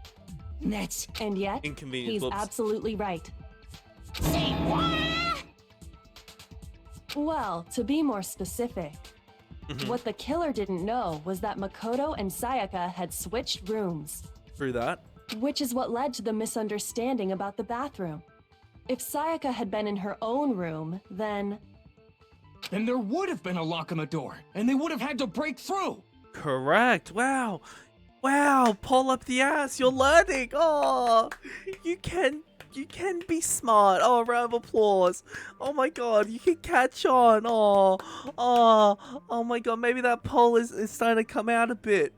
That's... And yet, Inconvenient. he's Whoops. absolutely right. Say what? Well, to be more specific, what the killer didn't know was that Makoto and Sayaka had switched rooms, Through that. which is what led to the misunderstanding about the bathroom. If Sayaka had been in her own room, then there would have been a lock on the door, and they would have had to break through. Correct. Wow. Wow. Pull up the ass. You're learning. Oh, you can be smart. Oh, round of applause. Oh my god, you can catch on. Oh my god, maybe that poll is starting to come out a bit.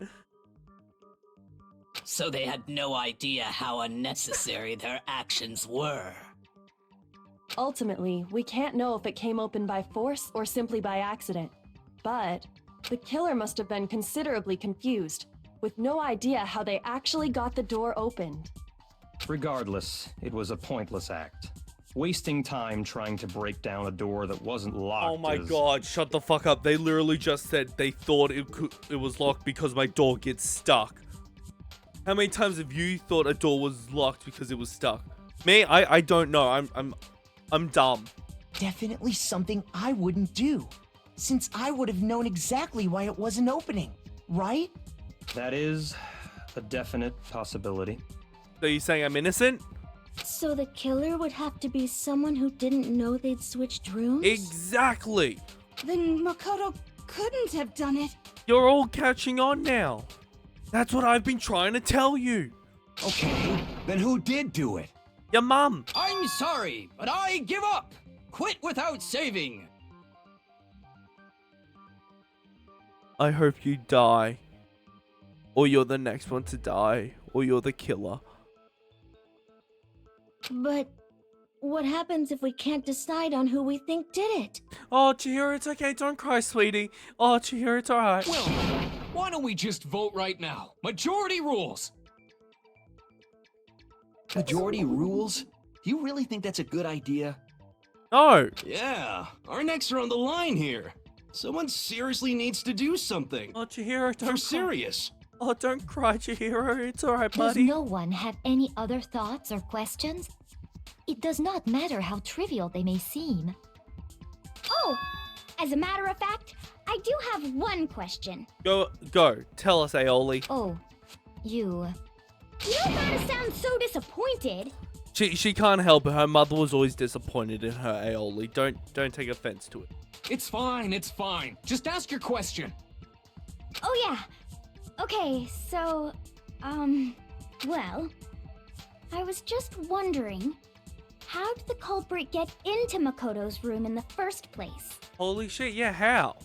So they had no idea how unnecessary their actions were. ultimately, we can't know if it came open by force or simply by accident. But the killer must have been considerably confused, with no idea how they actually got the door opened. Regardless, it was a pointless act. Wasting time trying to break down a door that wasn't locked. Oh my god, shut the fuck up. They literally just said they thought it was locked because my door gets stuck. How many times have you thought a door was locked because it was stuck? Me? I don't know. I'm dumb. Definitely something I wouldn't do, since I would have known exactly why it wasn't opening, right? That is a definite possibility. So you saying I'm innocent? So the killer would have to be someone who didn't know they'd switched rooms? Exactly. Then Makoto couldn't have done it. You're all catching on now. That's what I've been trying to tell you. Okay, then who did do it? Your mum. I'm sorry, but I give up. Quit without saving. I hope you die. Or you're the next one to die. Or you're the killer. But what happens if we can't decide on who we think did it? Oh, Chihiro, it's okay. Don't cry, sweetie. Oh, Chihiro, it's alright. Well, why don't we just vote right now? Majority rules. Majority rules? Do you really think that's a good idea? No. Yeah, our necks are on the line here. Someone seriously needs to do something. Oh, Chihiro, don't They're cry. serious. Oh, don't cry, Chihiro. It's alright, Does buddy. no one have any other thoughts or questions? It does not matter how trivial they may seem. Oh, as a matter of fact, I do have one question. Go. Tell us, Aoli. Oh, you... You don't gotta sound so disappointed. She can't help it. Her mother was always disappointed in her, Aoli. Don't take offense to it. It's fine, it's fine. Just ask your question. Oh yeah. Okay, so, well, I was just wondering, how did the culprit get into Makoto's room in the first place? Holy shit, yeah, how?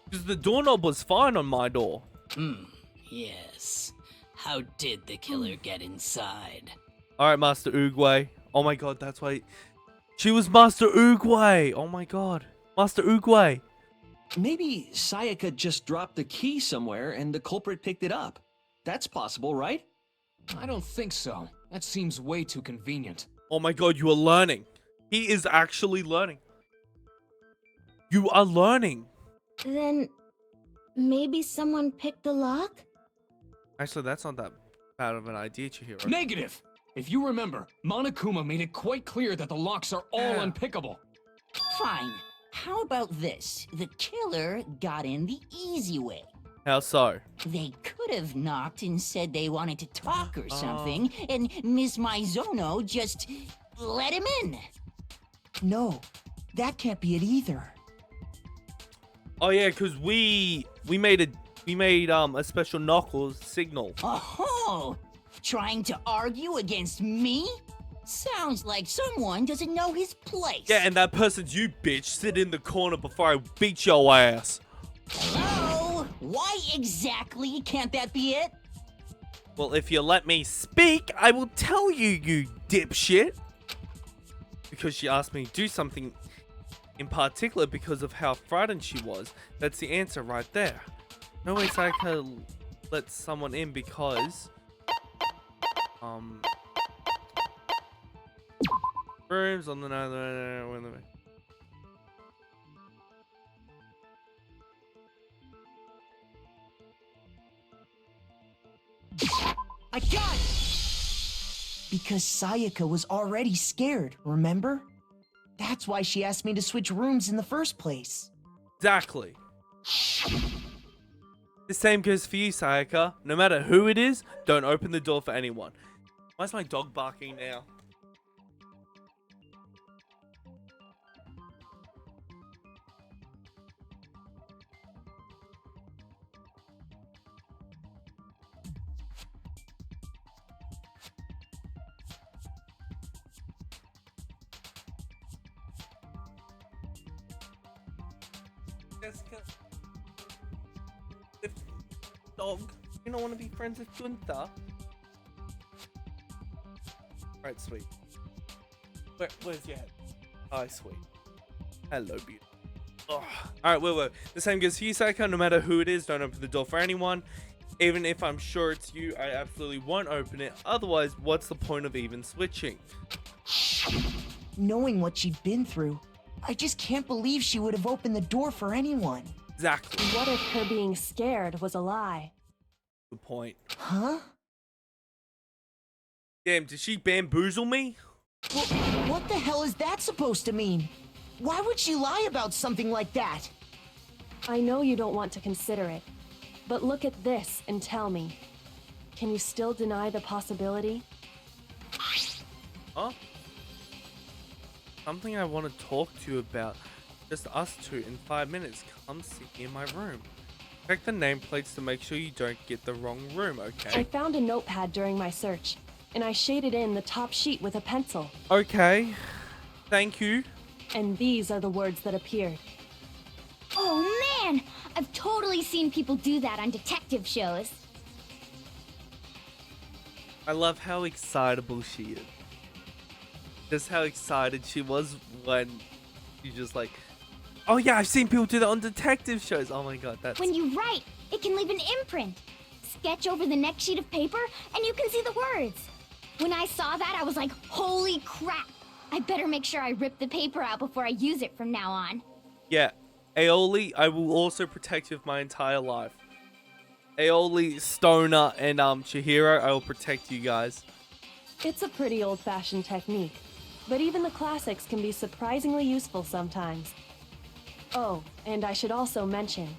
Because the doorknob was fine on my door. Yes. How did the killer get inside? Alright, Master Oogway. Oh my god, that's why... She was Master Oogway! Oh my god. Master Oogway. Maybe Sayaka just dropped the key somewhere and the culprit picked it up. That's possible, right? I don't think so. That seems way too convenient. Oh my god, you are learning. He is actually learning. You are learning. Then maybe someone picked the lock? Actually, that's not that bad of an idea, Chihiro. Negative! If you remember, Monokuma made it quite clear that the locks are all unpickable. Fine. How about this? The killer got in the easy way. How so? They could have knocked and said they wanted to talk or something, and Miss Maizono just let him in. No, that can't be it either. Oh yeah, because we made a special knuckles signal. Oh, trying to argue against me? Sounds like someone doesn't know his place. Yeah, and that person's you, bitch. Sit in the corner before I beat your ass. Hello? Why exactly can't that be it? Well, if you let me speak, I will tell you, you dipshit. Because she asked me to do something in particular because of how frightened she was. That's the answer right there. No way Sayaka let someone in because... Rooms on the... No. I got it! Because Sayaka was already scared, remember? That's why she asked me to switch rooms in the first place. Exactly. The same goes for you, Sayaka. No matter who it is, don't open the door for anyone. Why is my dog barking now? Jessica. Dog, you don't want to be friends with Gunther? Right, sweet. Where's your head? Hi, sweet. Hello, beauty. Oh. Alright, whoa. The same goes for you, Sayaka. No matter who it is, don't open the door for anyone. Even if I'm sure it's you, I absolutely won't open it. Otherwise, what's the point of even switching? Knowing what she'd been through, I just can't believe she would have opened the door for anyone. Exactly. What if her being scared was a lie? Good point. Huh? Damn, did she bamboozle me? Well, what the hell is that supposed to mean? Why would she lie about something like that? I know you don't want to consider it, but look at this and tell me. Can you still deny the possibility? Huh? Something I want to talk to you about. Just us two in 5 minutes. Come see me in my room. Check the nameplates to make sure you don't get the wrong room, okay? I found a notepad during my search, and I shaded in the top sheet with a pencil. Okay. Thank you. And these are the words that appeared. Oh man! I've totally seen people do that on detective shows. I love how excitable she is. Just how excited she was when you just like, oh yeah, I've seen people do that on detective shows. Oh my god, that's... When you write, it can leave an imprint. Sketch over the next sheet of paper, and you can see the words. When I saw that, I was like, holy crap! I better make sure I rip the paper out before I use it from now on. Yeah, Aoli, I will also protect you with my entire life. Aoli, Stoner, and Chihiro, I will protect you guys. It's a pretty old-fashioned technique, but even the classics can be surprisingly useful sometimes. Oh, and I should also mention,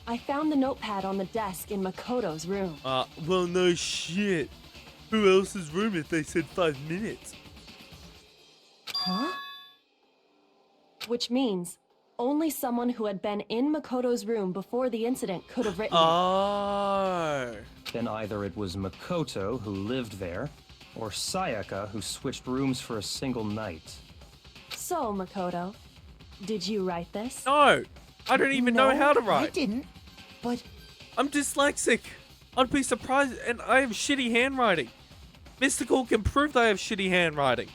I found the notepad on the desk in Makoto's room. Well, no shit. Who else's room if they said 5 minutes? Huh? Which means only someone who had been in Makoto's room before the incident could have written it. Then either it was Makoto who lived there, or Sayaka who switched rooms for a single night. So, Makoto, did you write this? No! I don't even know how to write. I didn't, but... I'm dyslexic. I'd be surprised, and I have shitty handwriting. Mystical can prove that I have shitty handwriting.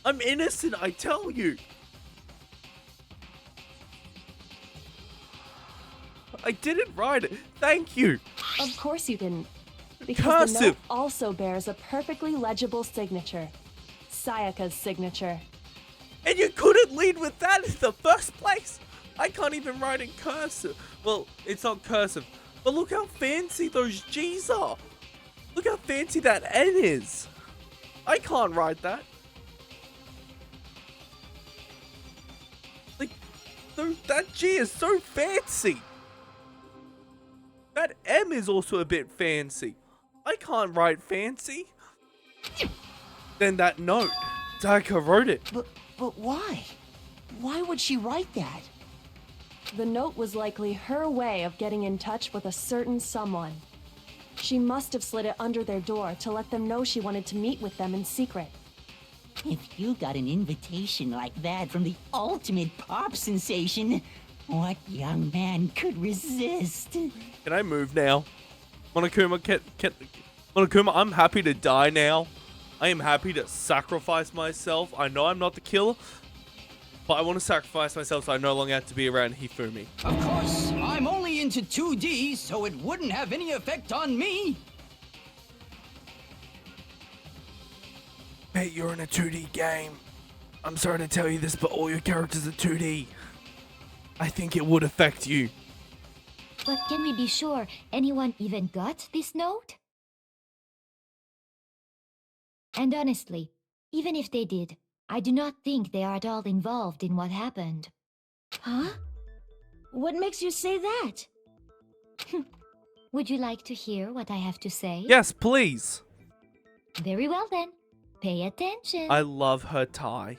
I'm innocent, I tell you. I didn't write it. Thank you. Of course you didn't. Because Cursive. the note also bears a perfectly legible signature. Sayaka's signature. And you couldn't lead with that in the first place? I can't even write in cursive. Well, it's not cursive. But look how fancy those G's are. Look how fancy that N is. I can't write that. Like, that G is so fancy. That M is also a bit fancy. I can't write fancy. Then that note, Sayaka wrote it. But why? Why would she write that? The note was likely her way of getting in touch with a certain someone. She must have slid it under their door to let them know she wanted to meet with them in secret. If you got an invitation like that from the ultimate pop sensation, what young man could resist? Can I move now? Monokuma, Monokuma, I'm happy to die now. I am happy to sacrifice myself. I know I'm not the killer, but I want to sacrifice myself so I no longer have to be around Hifumi. Of course, I'm only into 2D, so it wouldn't have any effect on me. Mate, you're in a 2D game. I'm sorry to tell you this, but all your characters are 2D. I think it would affect you. But can we be sure anyone even got this note? And honestly, even if they did, I do not think they are at all involved in what happened. Huh? What makes you say that? Would you like to hear what I have to say? Yes, please. Very well then. Pay attention. I love her tie.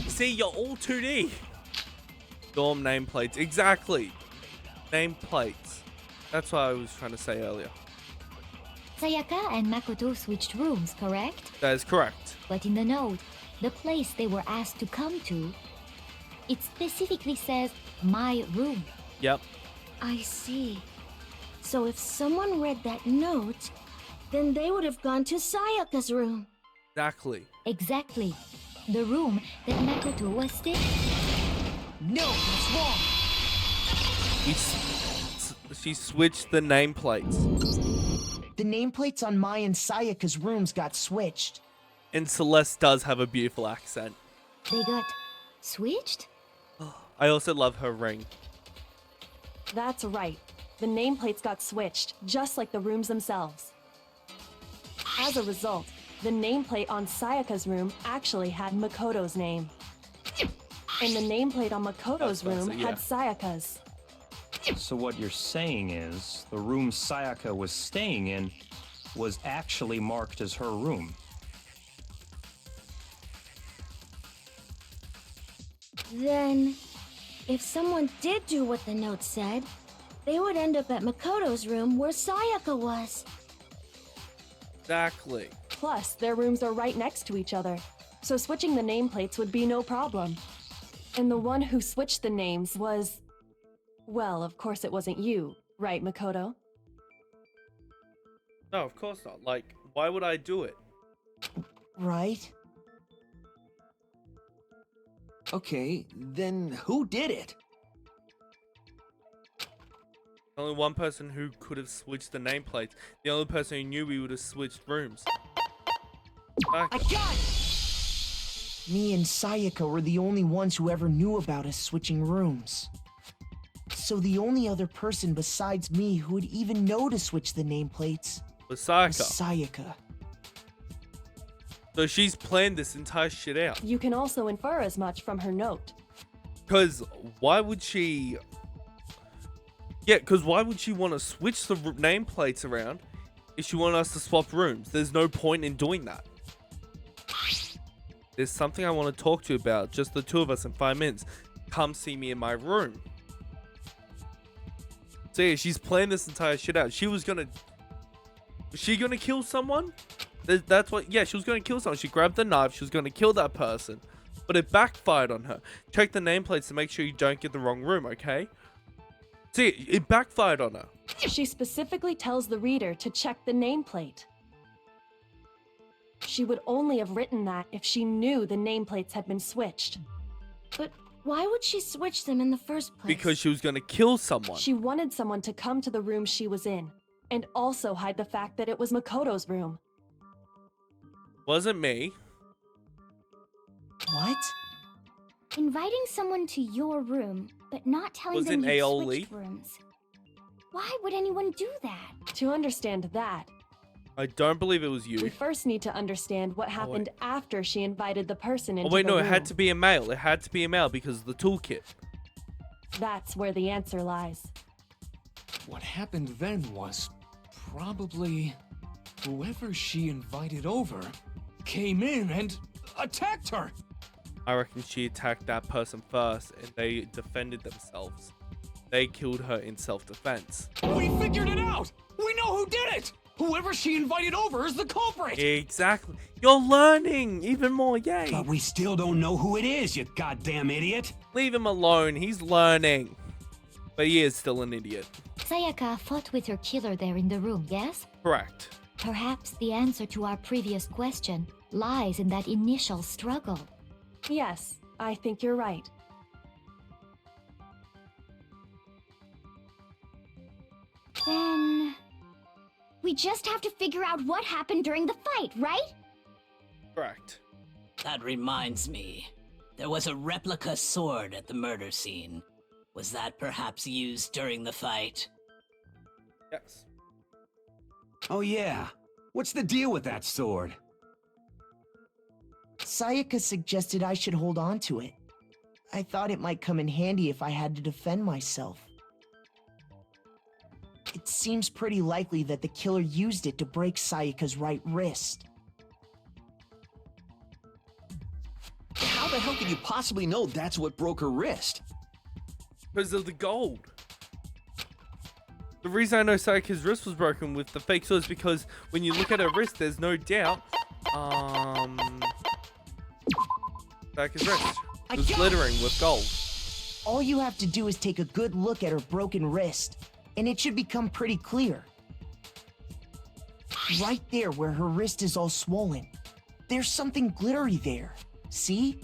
See, you're all 2D. Dorm nameplates. Exactly. Nameplates. That's what I was trying to say earlier. Sayaka and Makoto switched rooms, correct? That is correct. But in the note, the place they were asked to come to, it specifically says, my room. Yep. I see. So if someone read that note, then they would have gone to Sayaka's room. Exactly. Exactly. The room that Makoto was staying. No, that's wrong. She switched the nameplates. The nameplates on Mai and Sayaka's rooms got switched. And Celeste does have a beautiful accent. They got switched? I also love her ring. That's right. The nameplates got switched, just like the rooms themselves. As a result, the nameplate on Sayaka's room actually had Makoto's name. And the nameplate on Makoto's room had Sayaka's. So what you're saying is, the room Sayaka was staying in was actually marked as her room. Then, if someone did do what the note said, they would end up at Makoto's room where Sayaka was. Exactly. Plus, their rooms are right next to each other, so switching the nameplates would be no problem. And the one who switched the names was... Well, of course it wasn't you, right, Makoto? No, of course not. Like, why would I do it? Right? Okay, then who did it? Only one person who could have switched the nameplates. The only person who knew we would have switched rooms. I got it! Me and Sayaka were the only ones who ever knew about us switching rooms. So the only other person besides me who would even know to switch the nameplates was Sayaka. Was Sayaka. So she's planned this entire shit out. You can also infer as much from her note. Because why would she... Yeah, because why would she want to switch the nameplates around if she wanted us to swap rooms? There's no point in doing that. There's something I want to talk to you about. Just the two of us in 5 minutes. Come see me in my room. So yeah, she's planned this entire shit out. She was gonna... Was she gonna kill someone? That's what... Yeah, she was gonna kill someone. She grabbed the knife. She was gonna kill that person. But it backfired on her. Check the nameplates to make sure you don't get the wrong room, okay? See, it backfired on her. She specifically tells the reader to check the nameplate. She would only have written that if she knew the nameplates had been switched. But why would she switch them in the first place? Because she was gonna kill someone. She wanted someone to come to the room she was in, and also hide the fact that it was Makoto's room. Wasn't me. What? Inviting someone to your room, but not telling them you switched rooms. Why would anyone do that? To understand that, I don't believe it was you. we first need to understand what happened after she invited the person into the room. Oh wait, no, it had to be a male. It had to be a male because of the toolkit. That's where the answer lies. What happened then was probably whoever she invited over came in and attacked her. I reckon she attacked that person first and they defended themselves. They killed her in self-defense. We figured it out! We know who did it! Whoever she invited over is the culprit! Exactly. You're learning even more, yay! But we still don't know who it is, you goddamn idiot! Leave him alone, he's learning. But he is still an idiot. Sayaka fought with her killer there in the room, yes? Correct. Perhaps the answer to our previous question lies in that initial struggle. Yes, I think you're right. Then... we just have to figure out what happened during the fight, right? Correct. That reminds me. There was a replica sword at the murder scene. Was that perhaps used during the fight? Yes. Oh yeah. What's the deal with that sword? Sayaka suggested I should hold on to it. I thought it might come in handy if I had to defend myself. It seems pretty likely that the killer used it to break Sayaka's right wrist. How the hell could you possibly know that's what broke her wrist? Because of the gold. The reason I know Sayaka's wrist was broken with the fake sword is because when you look at her wrist, there's no doubt. Sayaka's wrist was glittering with gold. All you have to do is take a good look at her broken wrist, and it should become pretty clear. Right there where her wrist is all swollen, there's something glittery there. See?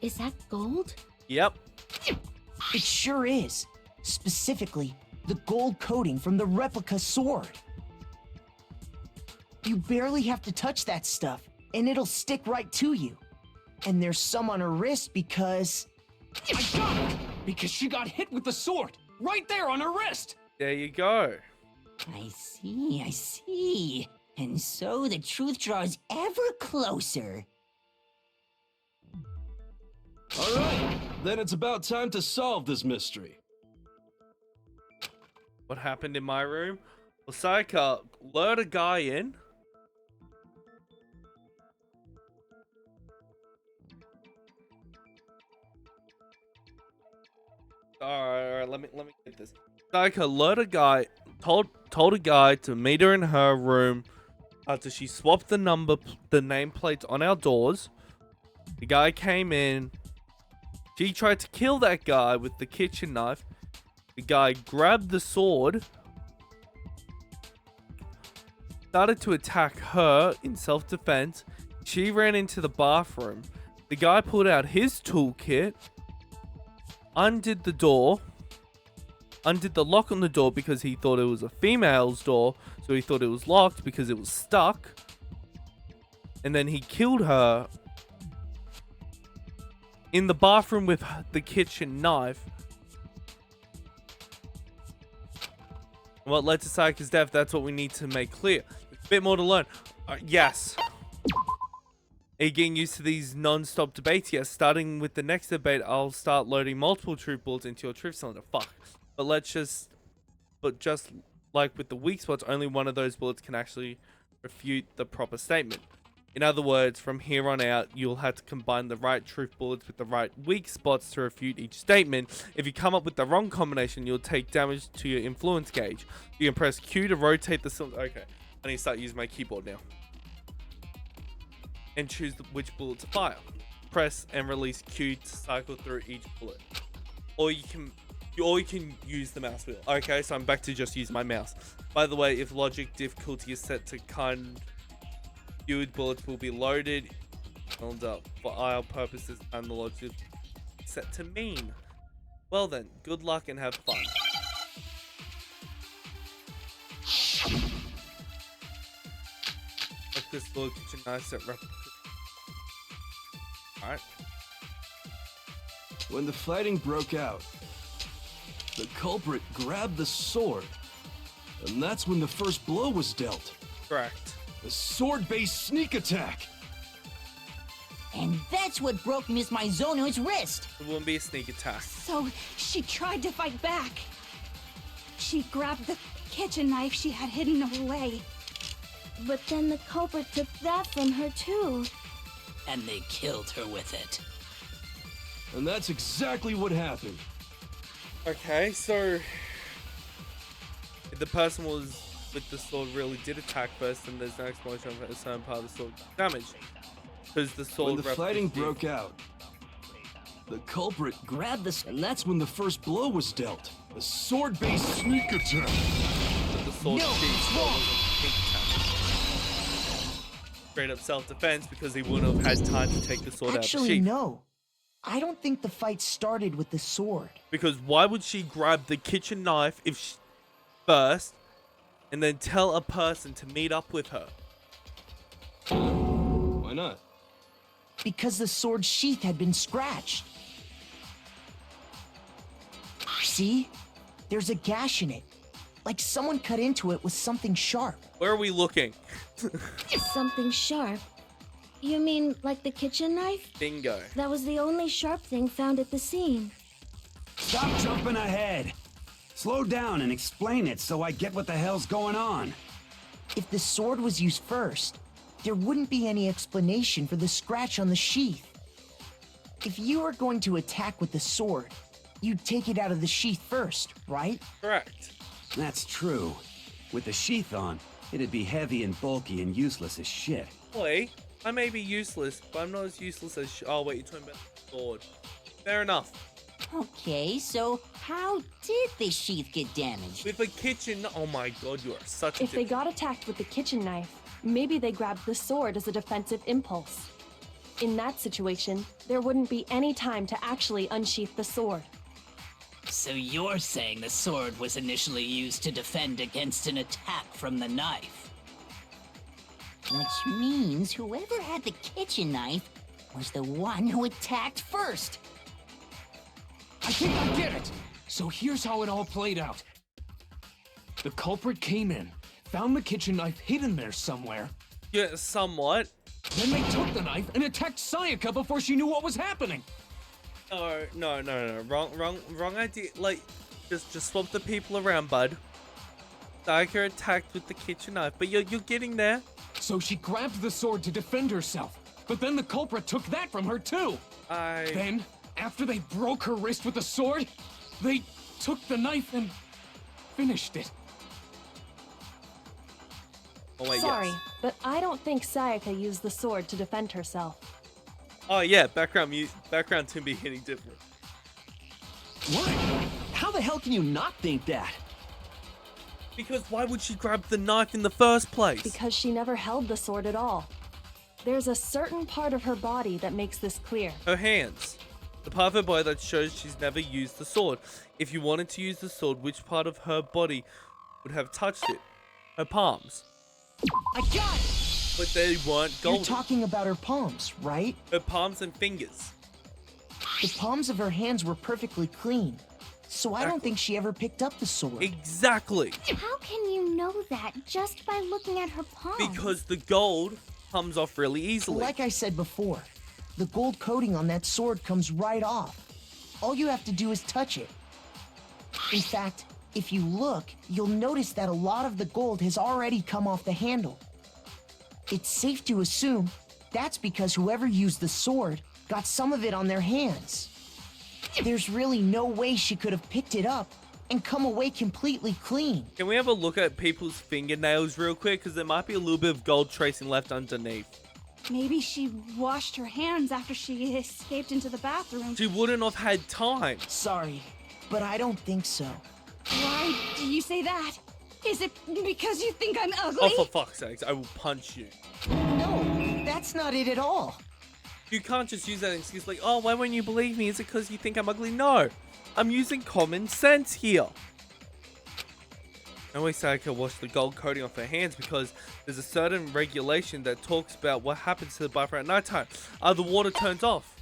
Is that gold? Yep. It sure is. Specifically, the gold coating from the replica sword. You barely have to touch that stuff, and it'll stick right to you. And there's some on her wrist because... I got it! Because she got hit with the sword! Right there on her wrist! There you go. I see. And so the truth draws ever closer. Alright, then it's about time to solve this mystery. What happened in my room? Well, Sayaka lured a guy in. Alright, let me get this. Sayaka lured a guy, told a guy to meet her in her room after she swapped the nameplates on our doors. The guy came in. She tried to kill that guy with the kitchen knife. The guy grabbed the sword, started to attack her in self-defense. She ran into the bathroom. The guy pulled out his toolkit, undid the door, undid the lock on the door because he thought it was a female's door, so he thought it was locked because it was stuck. And then he killed her in the bathroom with the kitchen knife. What led to Sayaka's death, that's what we need to make clear. There's a bit more to learn. Yes. Are you getting used to these non-stop debates? Yes, starting with the next debate, I'll start loading multiple truth bullets into your truth cylinder. Fuck. But just like with the weak spots, only one of those bullets can actually refute the proper statement. In other words, from here on out, you'll have to combine the right truth bullets with the right weak spots to refute each statement. If you come up with the wrong combination, you'll take damage to your influence gauge. You can press Q to rotate the cylinder. Okay, I need to start using my keyboard now. And choose which bullet to fire. Press and release Q to cycle through each bullet. Or you can use the mouse wheel. Okay, so I'm back to just use my mouse. By the way, if logic difficulty is set to kind, viewed bullets will be loaded and for our purposes, and the logic set to mean. Well then, good luck and have fun. Like this little kitchen knife set replica. Alright. When the fighting broke out, the culprit grabbed the sword, and that's when the first blow was dealt. Correct. A sword-based sneak attack! And that's what broke Miss Maizono's wrist. It wouldn't be a sneak attack. So she tried to fight back. She grabbed the kitchen knife she had hidden away. But then the culprit took that from her too. And they killed her with it. And that's exactly what happened. Okay, so if the person was with the sword really did attack first, then there's no explanation of a certain part of the sword damaged. Because the sword. When the fighting broke out, the culprit grabbed this, and that's when the first blow was dealt. A sword-based sneak attack. But the sword straight up self-defense because he wouldn't have had time to take the sword out of the Actually, sheath. no. I don't think the fight started with the sword. Because why would she grab the kitchen knife first and then tell a person to meet up with her? Why not? because the sword's sheath had been scratched. See? There's a gash in it. Like someone cut into it with something sharp. Where are we looking? Something sharp? You mean like the kitchen knife? Bingo. That was the only sharp thing found at the scene. Stop jumping ahead. Slow down and explain it so I get what the hell's going on. If the sword was used first, there wouldn't be any explanation for the scratch on the sheath. If you were going to attack with the sword, you'd take it out of the sheath first, right? Correct. That's true. With the sheath on, it'd be heavy and bulky and useless as shit. Boy, I may be useless, but I'm not as useless as oh wait, you're talking about the sword. Fair enough. Okay, so how did the sheath get damaged? With a kitchen, oh my god, you are such a If they got attacked with the kitchen knife, maybe they grabbed the sword as a defensive impulse. In that situation, there wouldn't be any time to actually unsheath the sword. So you're saying the sword was initially used to defend against an attack from the knife? Which means whoever had the kitchen knife was the one who attacked first. I think I get it! So here's how it all played out. The culprit came in, found the kitchen knife hidden there somewhere. Yeah, somewhat. Then they took the knife and attacked Sayaka before she knew what was happening. No. Wrong idea. Like, just swap the people around, bud. Sayaka attacked with the kitchen knife, but you're getting there. So she grabbed the sword to defend herself, but then the culprit took that from her too. Then, after they broke her wrist with the sword, they took the knife and finished it. Oh wait, Sorry, yes. but I don't think Sayaka used the sword to defend herself. Oh yeah, background to be hitting different. What? How the hell can you not think that? Because why would she grab the knife in the first place? Because she never held the sword at all. There's a certain part of her body that makes this clear. Her hands. The part of her body that shows she's never used the sword. If you wanted to use the sword, which part of her body would have touched it? Her palms. I got it! But they weren't golden. You're talking about her palms, right? Her palms and fingers. The palms of her hands were perfectly clean, so I don't think she ever picked up the sword. Exactly. How can you know that just by looking at her palms? Because the gold comes off really easily. Like I said before, the gold coating on that sword comes right off. All you have to do is touch it. In fact, if you look, you'll notice that a lot of the gold has already come off the handle. It's safe to assume that's because whoever used the sword got some of it on their hands. There's really no way she could have picked it up and come away completely clean. Can we have a look at people's fingernails real quick? Because there might be a little bit of gold tracing left underneath. Maybe she washed her hands after she escaped into the bathroom. She wouldn't have had time. Sorry, but I don't think so. Why do you say that? Is it because you think I'm ugly? Oh, for fuck's sakes, I will punch you. No, that's not it at all. You can't just use that excuse like, oh, why won't you believe me? Is it because you think I'm ugly? No, I'm using common sense here. No way Sayaka washed the gold coating off her hands because there's a certain regulation that talks about what happens to the bathroom at nighttime. The water turns off.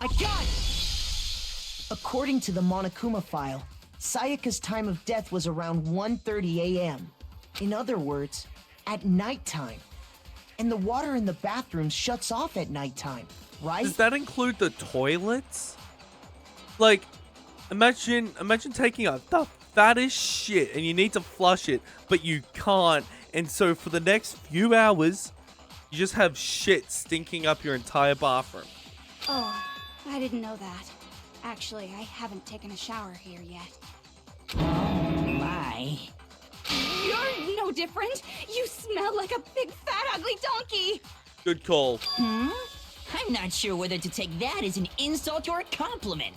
I got it! According to the Monokuma file, Sayaka's time of death was around 1:30 a.m. In other words, at nighttime. And the water in the bathroom shuts off at nighttime, right? Does that include the toilets? Like, imagine taking the fattest shit and you need to flush it, but you can't. And so for the next few hours, you just have shit stinking up your entire bathroom. Oh, I didn't know that. Actually, I haven't taken a shower here yet. My. You're no different. You smell like a big fat ugly donkey. Good call. I'm not sure whether to take that as an insult or a compliment.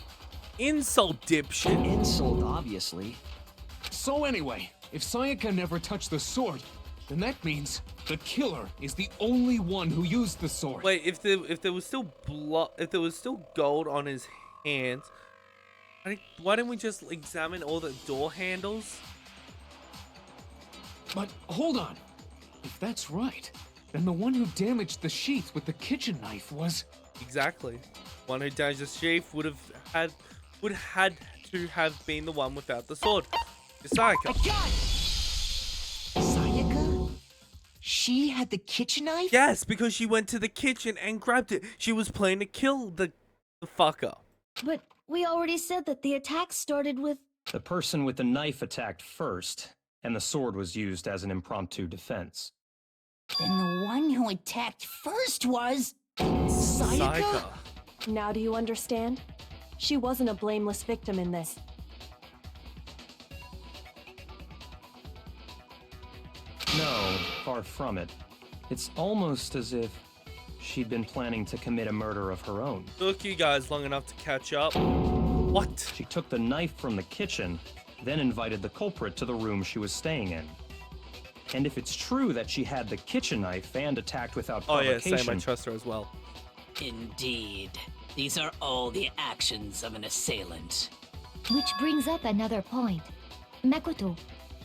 Insult, dipshit. Insult, obviously. So anyway, if Sayaka never touched the sword, then that means the killer is the only one who used the sword. Wait, if there was still gold on his hands, why didn't we just examine all the door handles? But hold on. If that's right, then the one who damaged the sheath with the kitchen knife was Exactly. One who damaged the sheath would had to have been the one without the sword. Sayaka. Sayaka? She had the kitchen knife? Yes, because she went to the kitchen and grabbed it. She was planning to kill the fucker. But we already said that the attack started with... The person with the knife attacked first, and the sword was used as an impromptu defense. Then the one who attacked first was... Sayaka. Now do you understand? She wasn't a blameless victim in this. No, far from it. It's almost as if she'd been planning to commit a murder of her own. Took you guys long enough to catch up. What? She took the knife from the kitchen, then invited the culprit to the room she was staying in. And if it's true that she had the kitchen knife and attacked without provocation... Oh yeah, same, I trust her as well. Indeed. These are all the actions of an assailant. Which brings up another point. Makoto,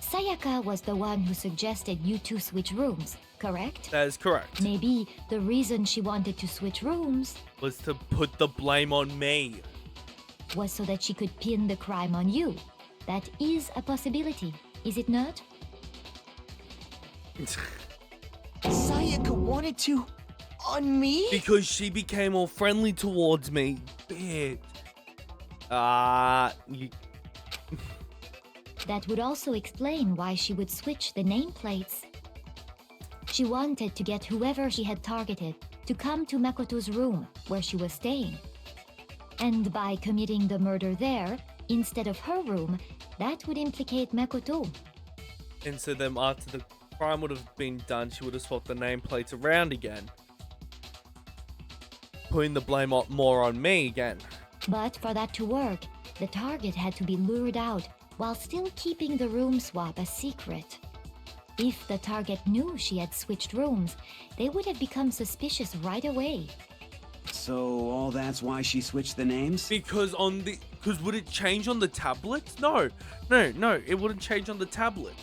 Sayaka was the one who suggested you two switch rooms, correct? That is correct. Maybe the reason she wanted to switch rooms was to put the blame on me. Was so that she could pin the crime on you. That is a possibility, is it not? Sayaka wanted to... on me? Because she became more friendly towards me. Bitch. That would also explain why she would switch the nameplates. She wanted to get whoever she had targeted to come to Makoto's room where she was staying. And by committing the murder there, instead of her room, that would implicate Makoto. And so then after the crime would have been done, she would have swapped the nameplates around again. Putting the blame more on me again. But for that to work, the target had to be lured out while still keeping the room swap a secret. If the target knew she had switched rooms, they would have become suspicious right away. So all that's why she switched the names? Because would it change on the tablet? No, it wouldn't change on the tablet.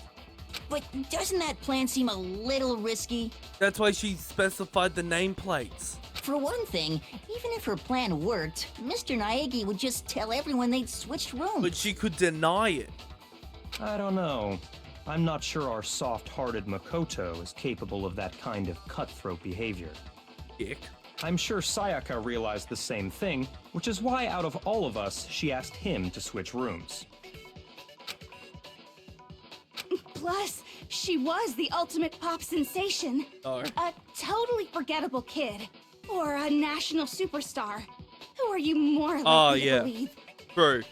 But doesn't that plan seem a little risky? That's why she specified the nameplates. For one thing, even if her plan worked, Mr. Naegi would just tell everyone they'd switched rooms. But she could deny it. I don't know. I'm not sure our soft-hearted Makoto is capable of that kind of cutthroat behavior. Dick. I'm sure Sayaka realized the same thing, which is why out of all of us, she asked him to switch rooms. Plus, she was the ultimate pop sensation. Oh. A totally forgettable kid. Or a national superstar. Who are you more likely to believe? True.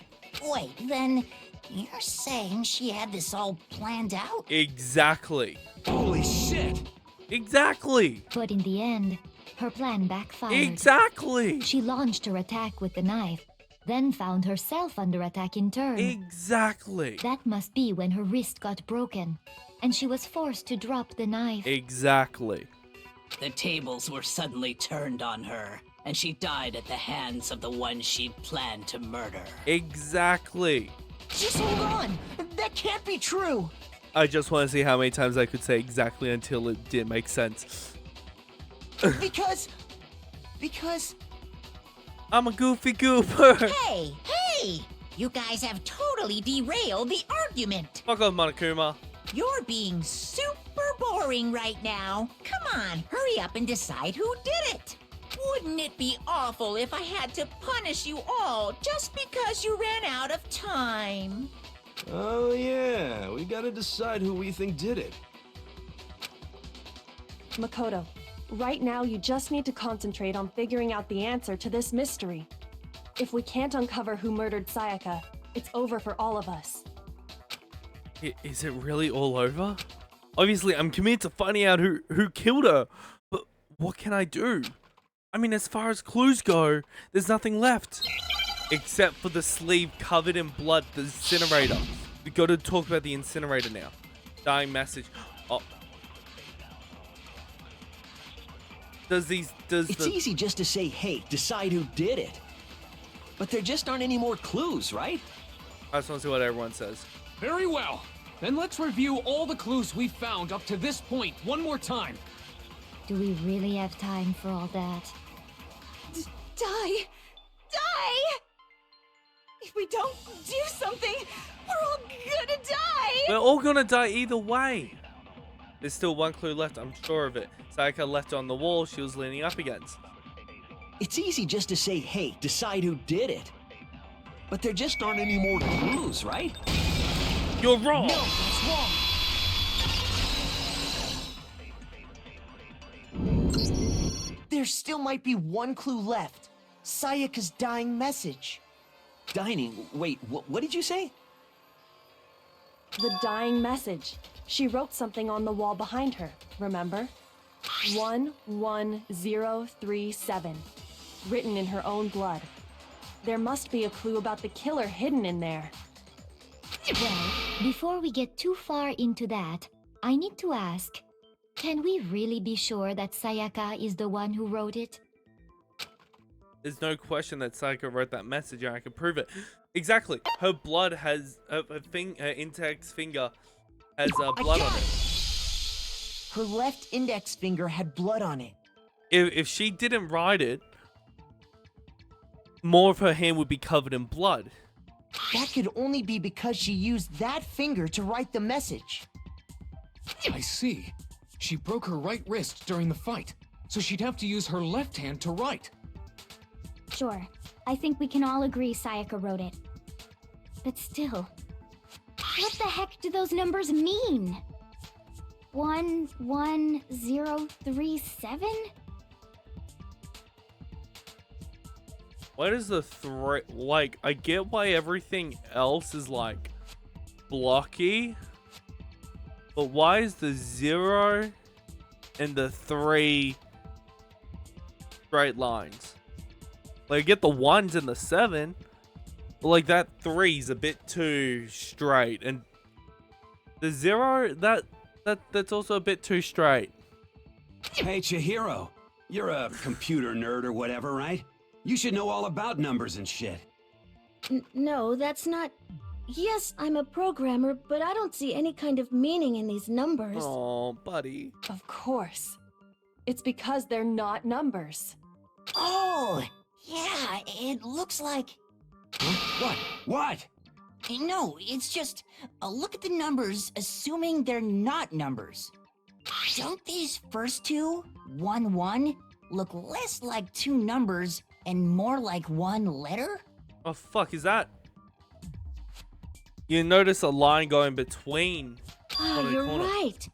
Wait, then you're saying she had this all planned out? Exactly. Holy shit! Exactly. But in the end, her plan backfired. Exactly. She launched her attack with the knife, then found herself under attack in turn. Exactly. That must be when her wrist got broken, and she was forced to drop the knife. Exactly. The tables were suddenly turned on her, and she died at the hands of the one she'd planned to murder. Exactly. Just hold on! That can't be true! I just want to see how many times I could say exactly until it did make sense. Because... I'm a goofy goober. Hey! You guys have totally derailed the argument. Fuck off, Monokuma. You're being super boring right now. Come on, hurry up and decide who did it. Wouldn't it be awful if I had to punish you all just because you ran out of time? Oh yeah, we gotta decide who we think did it. Makoto, right now you just need to concentrate on figuring out the answer to this mystery. If we can't uncover who murdered Sayaka, it's over for all of us. Is it really all over? Obviously, I'm committed to finding out who killed her, but what can I do? I mean, as far as clues go, there's nothing left. Except for the sleeve covered in blood, the incinerator. We gotta talk about the incinerator now. Dying message. Oh. It's easy just to say, hey, decide who did it. But there just aren't any more clues, right? I just want to see what everyone says. Very well. Then let's review all the clues we've found up to this point one more time. Do we really have time for all that? Die! Die! If we don't do something, we're all gonna die! We're all gonna die either way. There's still one clue left, I'm sure of it. Sayaka left it on the wall she was leaning up against. It's easy just to say, hey, decide who did it. But there just aren't any more clues, right? You're wrong! No, that's wrong. There still might be one clue left. Sayaka's dying message. Dining? Wait, what did you say? The dying message. She wrote something on the wall behind her, remember? 11037. Written in her own blood. There must be a clue about the killer hidden in there. Well, before we get too far into that, I need to ask, can we really be sure that Sayaka is the one who wrote it? There's no question that Sayaka wrote that message, and I can prove it. Exactly. Her blood has... her index finger has blood on it. Her left index finger had blood on it. If she didn't write it, more of her hand would be covered in blood. That could only be because she used that finger to write the message. I see. She broke her right wrist during the fight, so she'd have to use her left hand to write. Sure, I think we can all agree Sayaka wrote it. But still, what the heck do those numbers mean? 11037? Why does the three... like, I get why everything else is, like, blocky. But why is the 0 and the 3 straight lines? Like, I get the 1s and the 7. But, like, that 3's a bit too straight. And the 0, that's also a bit too straight. Hey, Chihiro. You're a computer nerd or whatever, right? You should know all about numbers and shit. No, that's not... Yes, I'm a programmer, but I don't see any kind of meaning in these numbers. Oh, buddy. Of course. It's because they're not numbers. Oh, yeah, it looks like... Huh? What? No, it's just, look at the numbers, assuming they're not numbers. Don't these first two, 1-1, look less like two numbers and more like one letter? Oh, fuck, is that... You notice a line going between. Ah, you're right.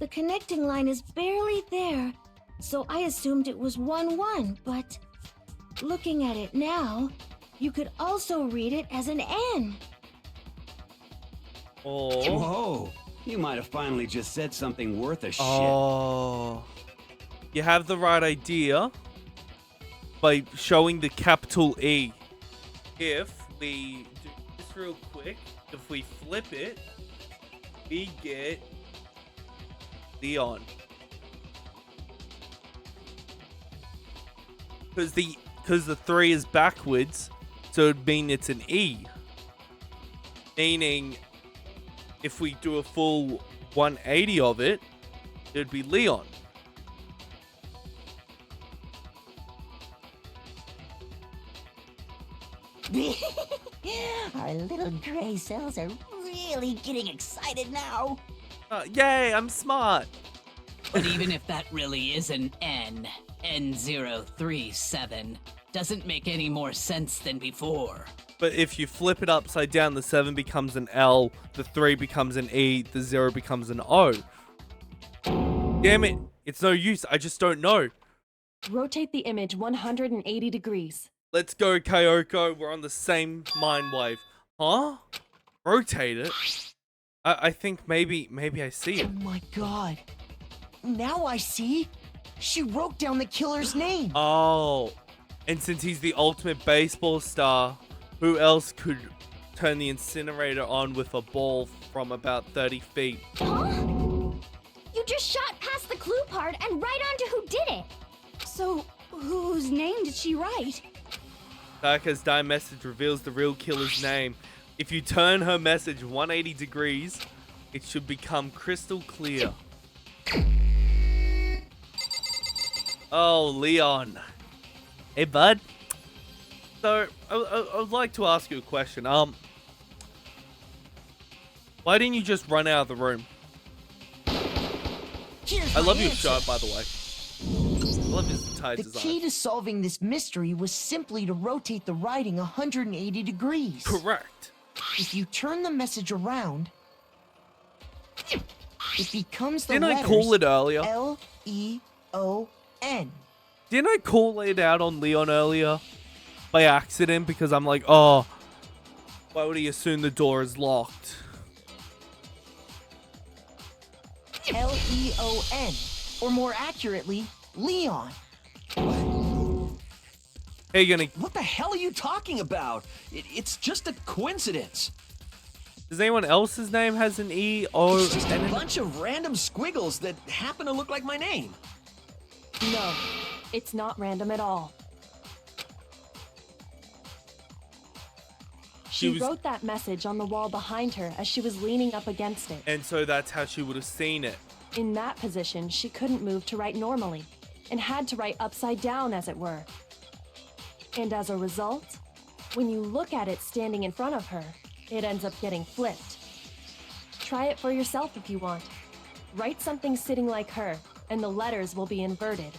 The connecting line is barely there, so I assumed it was 1-1, but looking at it now, you could also read it as an N. Oh. Whoa. You might have finally just said something worth a shit. Oh. You have the right idea by showing the capital E. If we do this real quick, if we flip it, we get Leon. Because the 3 is backwards, so it'd mean it's an E. Meaning, if we do a full 180 of it, it'd be Leon. Our little gray cells are really getting excited now. Yay, I'm smart. But even if that really is an N, N037, doesn't make any more sense than before. But if you flip it upside down, the 7 becomes an L, the 3 becomes an E, the 0 becomes an O. Damn it, it's no use, I just don't know. Rotate the image 180 degrees. Let's go, Kyoko, we're on the same mind wave. Huh? Rotate it? I think maybe I see it. Oh my god. Now I see. She wrote down the killer's name. Oh, and since he's the ultimate baseball star, who else could turn the incinerator on with a ball from about 30 feet? Huh? You just shot past the clue part and right onto who did it. So, whose name did she write? Sayaka's dying message reveals the real killer's name. If you turn her message 180 degrees, it should become crystal clear. Oh, Leon. Hey, bud. So, I would like to ask you a question. Why didn't you just run out of the room? I love your shirt, by the way. I love his entire design. The key to solving this mystery was simply to rotate the writing 180 degrees. Correct. If you turn the message around, it becomes the Didn't letters I call it earlier? L-E-O-N. Didn't I call it out on Leon earlier? By accident, because I'm like, oh, why would he assume the door is locked? L-E-O-N. Or more accurately, Leon. Hey, gonna... What the hell are you talking about? It's just a coincidence. Does anyone else's name has an E or It's just a bunch of random squiggles that happen to look like my name. No, it's not random at all. She wrote that message on the wall behind her as she was leaning up against it. And so that's how she would have seen it. In that position, she couldn't move to write normally, and had to write upside down, as it were. And as a result, when you look at it standing in front of her, it ends up getting flipped. Try it for yourself if you want. Write something sitting like her, and the letters will be inverted.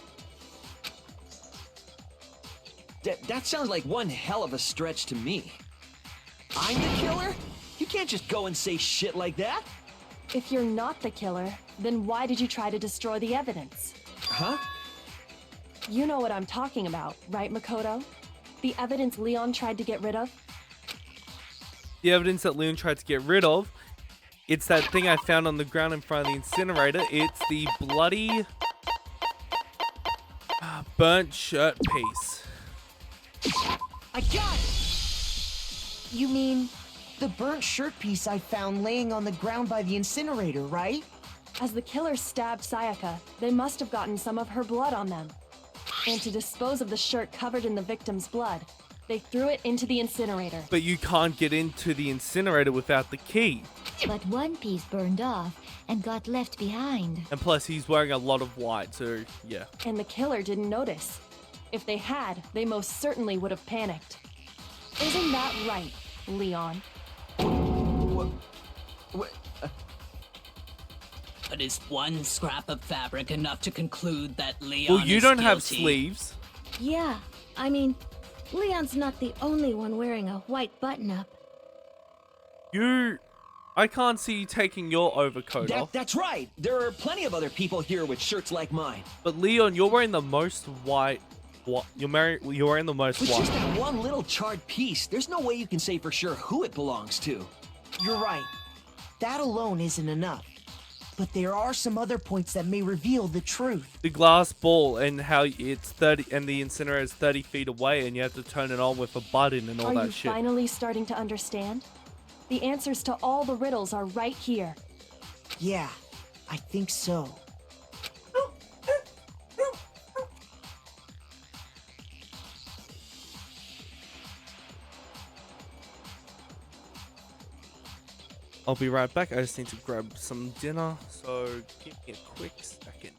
That sounds like one hell of a stretch to me. I'm the killer? You can't just go and say shit like that. If you're not the killer, then why did you try to destroy the evidence? Huh? You know what I'm talking about, right, Makoto? The evidence Leon tried to get rid of? The evidence that Leon tried to get rid of, it's that thing I found on the ground in front of the incinerator. It's the bloody burnt shirt piece. I got it! You mean the burnt shirt piece I found laying on the ground by the incinerator, right? As the killer stabbed Sayaka, they must have gotten some of her blood on them. And to dispose of the shirt covered in the victim's blood, they threw it into the incinerator. But you can't get into the incinerator without the key. But one piece burned off and got left behind. And plus, he's wearing a lot of white, so yeah. And the killer didn't notice. If they had, they most certainly would have panicked. Isn't that right, Leon? But is one scrap of fabric enough to conclude that Leon Well, you is don't have guilty? sleeves. Yeah, I mean, Leon's not the only one wearing a white button-up. I can't see you taking your overcoat off. That's right. There are plenty of other people here with shirts like mine. But Leon, you're wearing the most white. You're wearing the most With white. just that one little charred piece, there's no way you can say for sure who it belongs to. You're right. That alone isn't enough. But there are some other points that may reveal the truth. The glass ball and how it's 30 and the incinerator is 30 feet away and you have to turn it on with a button and all Are that you shit. finally starting to understand? The answers to all the riddles are right here. Yeah, I think so. I'll be right back. I just need to grab some dinner, so give me a quick second.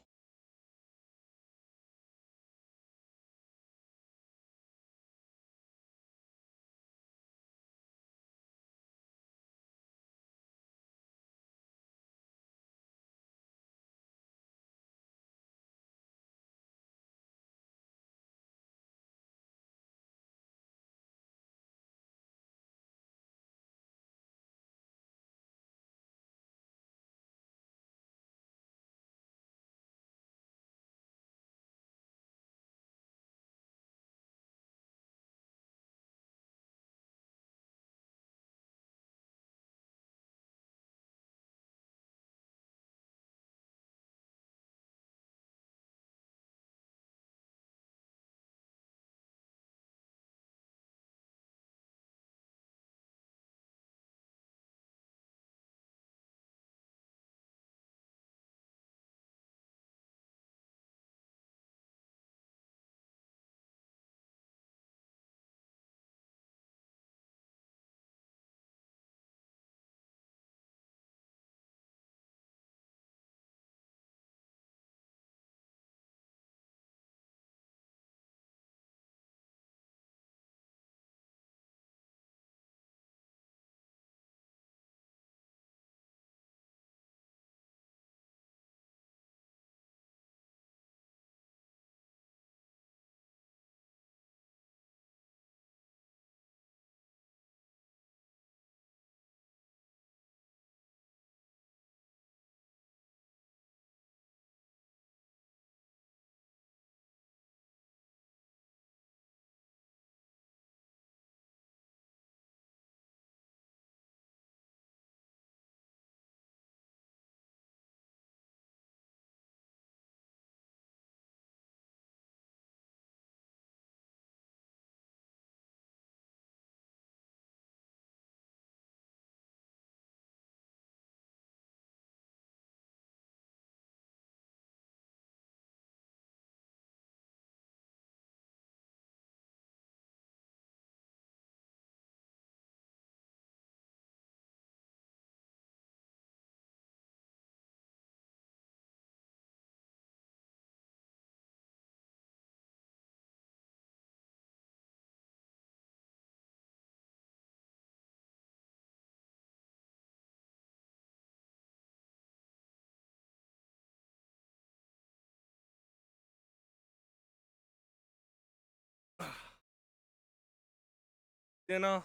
dinner.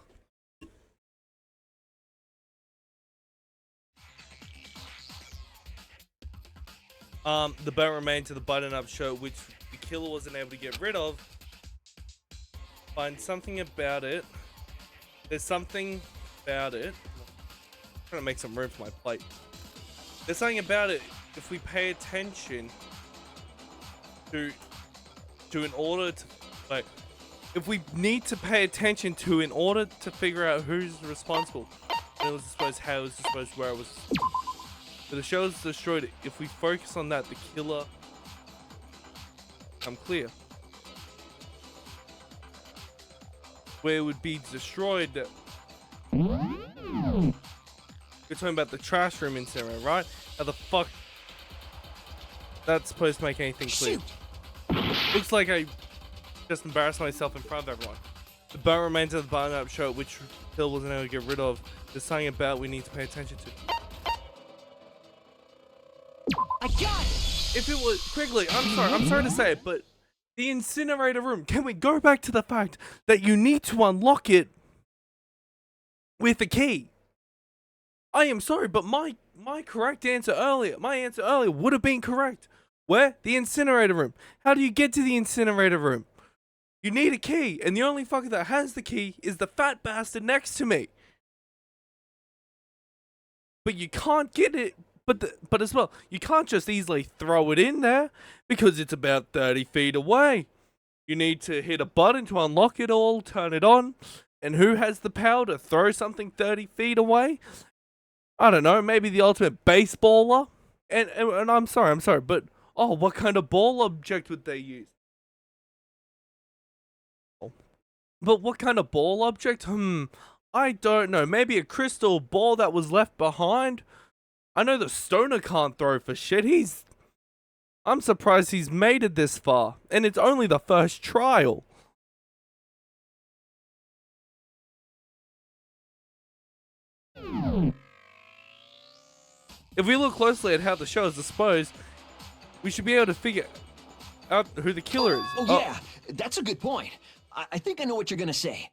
The burnt remains of the button-up shirt, which the killer wasn't able to get rid of. Find something about it. There's something about it. I'm trying to make some room for my plate. There's something about it. If we pay attention to in order to, like, if we need to pay attention to in order to figure out who's responsible. And it was disposed, how it was disposed, where it was. But the show is destroyed. If we focus on that, the killer. I'm clear. Where it would be destroyed. You're talking about the trash room incinerator, right? How the fuck that's supposed to make anything clear? Looks like I just embarrassed myself in front of everyone. The burnt remains of the button-up shirt, which Hill wasn't able to get rid of. There's something about we need to pay attention to. I got it! If it was quickly, I'm sorry to say it, but the incinerator room, can we go back to the fact that you need to unlock it with a key? I am sorry, but my answer earlier would have been correct. Where? The incinerator room. How do you get to the incinerator room? You need a key, and the only fucker that has the key is the fat bastard next to me. But you can't get it. But as well, you can't just easily throw it in there because it's about 30 feet away. You need to hit a button to unlock it all, turn it on. And who has the power to throw something 30 feet away? I don't know, maybe the ultimate baseballer? And I'm sorry, but oh, what kind of ball object would they use? But what kind of ball object? I don't know. Maybe a crystal ball that was left behind? I know the stoner can't throw for shit. I'm surprised he's made it this far. And it's only the first trial. If we look closely at how the show is disposed, we should be able to figure out who the killer is. Oh, yeah, that's a good point. I think I know what you're gonna say.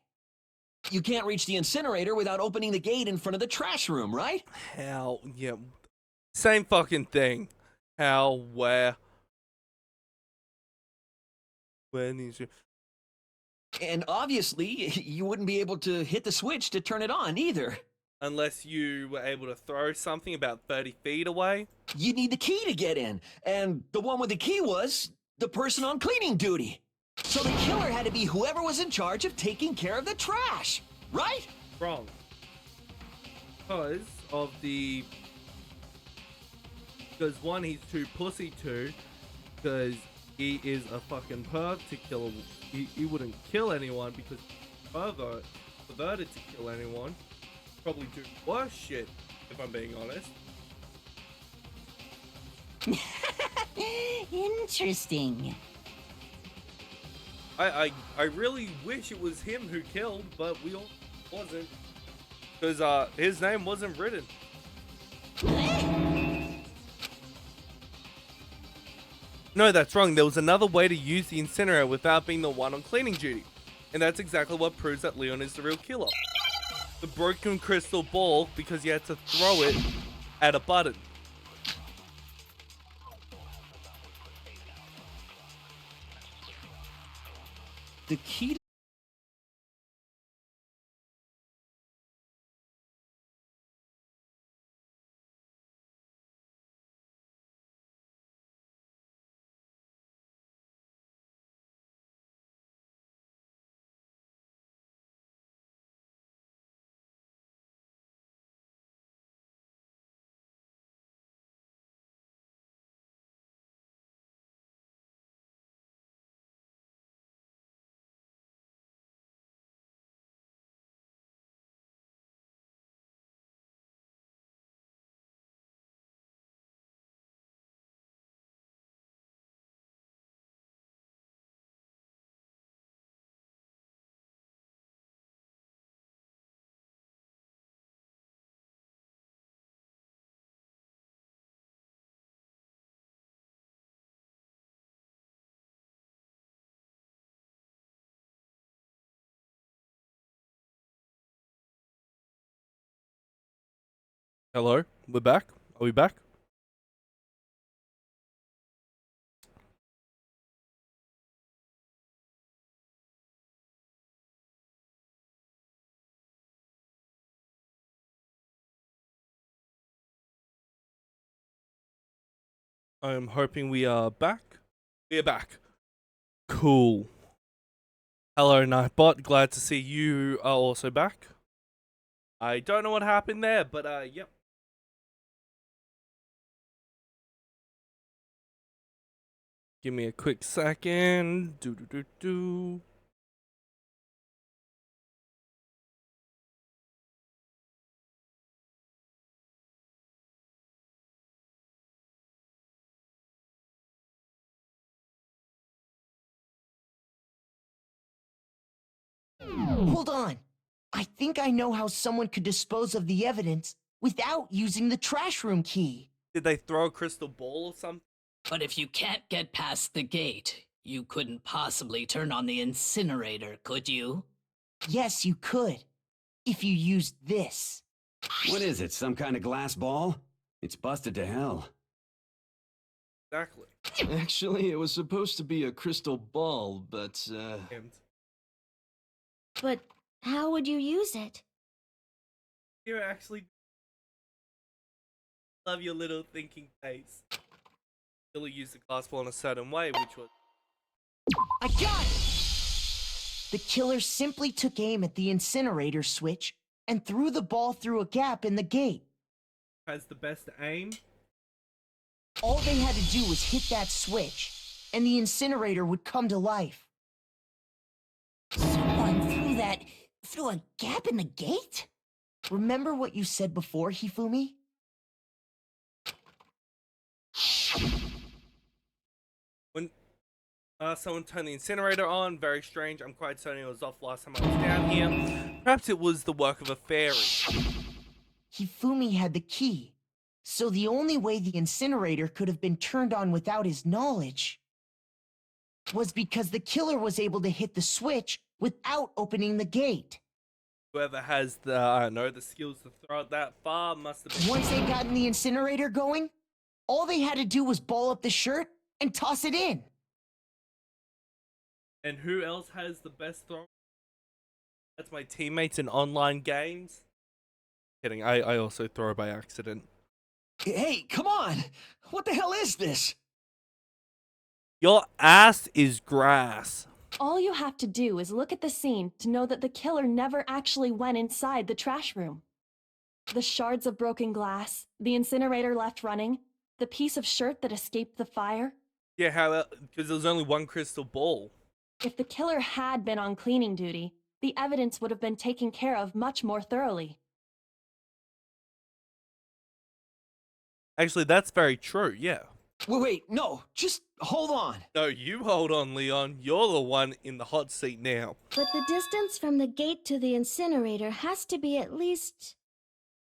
You can't reach the incinerator without opening the gate in front of the trash room, right? How? Yeah. Same fucking thing. How? Where? When is you? And obviously, you wouldn't be able to hit the switch to turn it on either. Unless you were able to throw something about 30 feet away. You need the key to get in. And the one with the key was the person on cleaning duty. So the killer had to be whoever was in charge of taking care of the trash, right? Wrong. Because of the... Because one, he's too pussy to. Because he is a fucking perv to kill. He wouldn't kill anyone because perverted to kill anyone. Probably do worse shit, if I'm being honest. Interesting. I really wish it was him who killed, but we all wasn't. Because his name wasn't written. No, that's wrong. There was another way to use the incinerator without being the one on cleaning duty. And that's exactly what proves that Leon is the real killer. The broken crystal ball because you had to throw it at a button. The key Hello? We're back? Are we back? I am hoping we are back. We are back. Cool. Hello, Nightbot. Glad to see you are also back. I don't know what happened there, but yep. Give me a quick second. Do. Hold on. I think I know how someone could dispose of the evidence without using the trash room key. Did they throw a crystal ball or something? But if you can't get past the gate, you couldn't possibly turn on the incinerator, could you? Yes, you could. If you used this. What is it, some kind of glass ball? It's busted to hell. Exactly. Actually, it was supposed to be a crystal ball, but, But how would you use it? You actually love your little thinking face. Still use the glass ball in a certain way, which was... I got it! The killer simply took aim at the incinerator switch and threw the ball through a gap in the gate. Has the best aim. All they had to do was hit that switch, and the incinerator would come to life. Someone threw a gap in the gate? Remember what you said before, Hifumi? When someone turned the incinerator on, very strange. I'm quite certain it was off last time I was down here. Perhaps it was the work of a fairy. Hifumi had the key, so the only way the incinerator could have been turned on without his knowledge was because the killer was able to hit the switch without opening the gate. Whoever has the, I don't know, the skills to throw it that far must have been... Once they gotten the incinerator going, all they had to do was ball up the shirt and toss it in. And who else has the best throw? That's my teammates in online games. Kidding, I also throw by accident. Hey, come on! What the hell is this? Your ass is grass. All you have to do is look at the scene to know that the killer never actually went inside the trash room. The shards of broken glass, the incinerator left running, the piece of shirt that escaped the fire. Yeah, how? Because there was only one crystal ball. If the killer had been on cleaning duty, the evidence would have been taken care of much more thoroughly. Actually, that's very true, yeah. Wait, no, just hold on. No, you hold on, Leon. You're the one in the hot seat now. But the distance from the gate to the incinerator has to be at least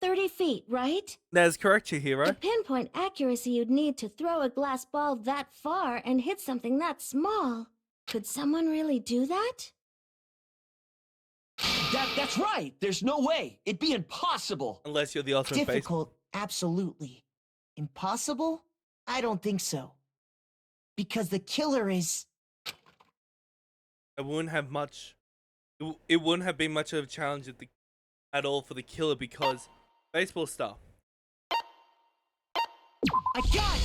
30 feet, right? That is correct, your hero. The pinpoint accuracy you'd need to throw a glass ball that far and hit something that small. Could someone really do that? That's right. There's no way. It'd be impossible. Unless you're the ultimate base. Difficult, absolutely. Impossible? I don't think so. Because the killer is... It wouldn't have much... It wouldn't have been much of a challenge at all for the killer because... Baseball stuff. I got it!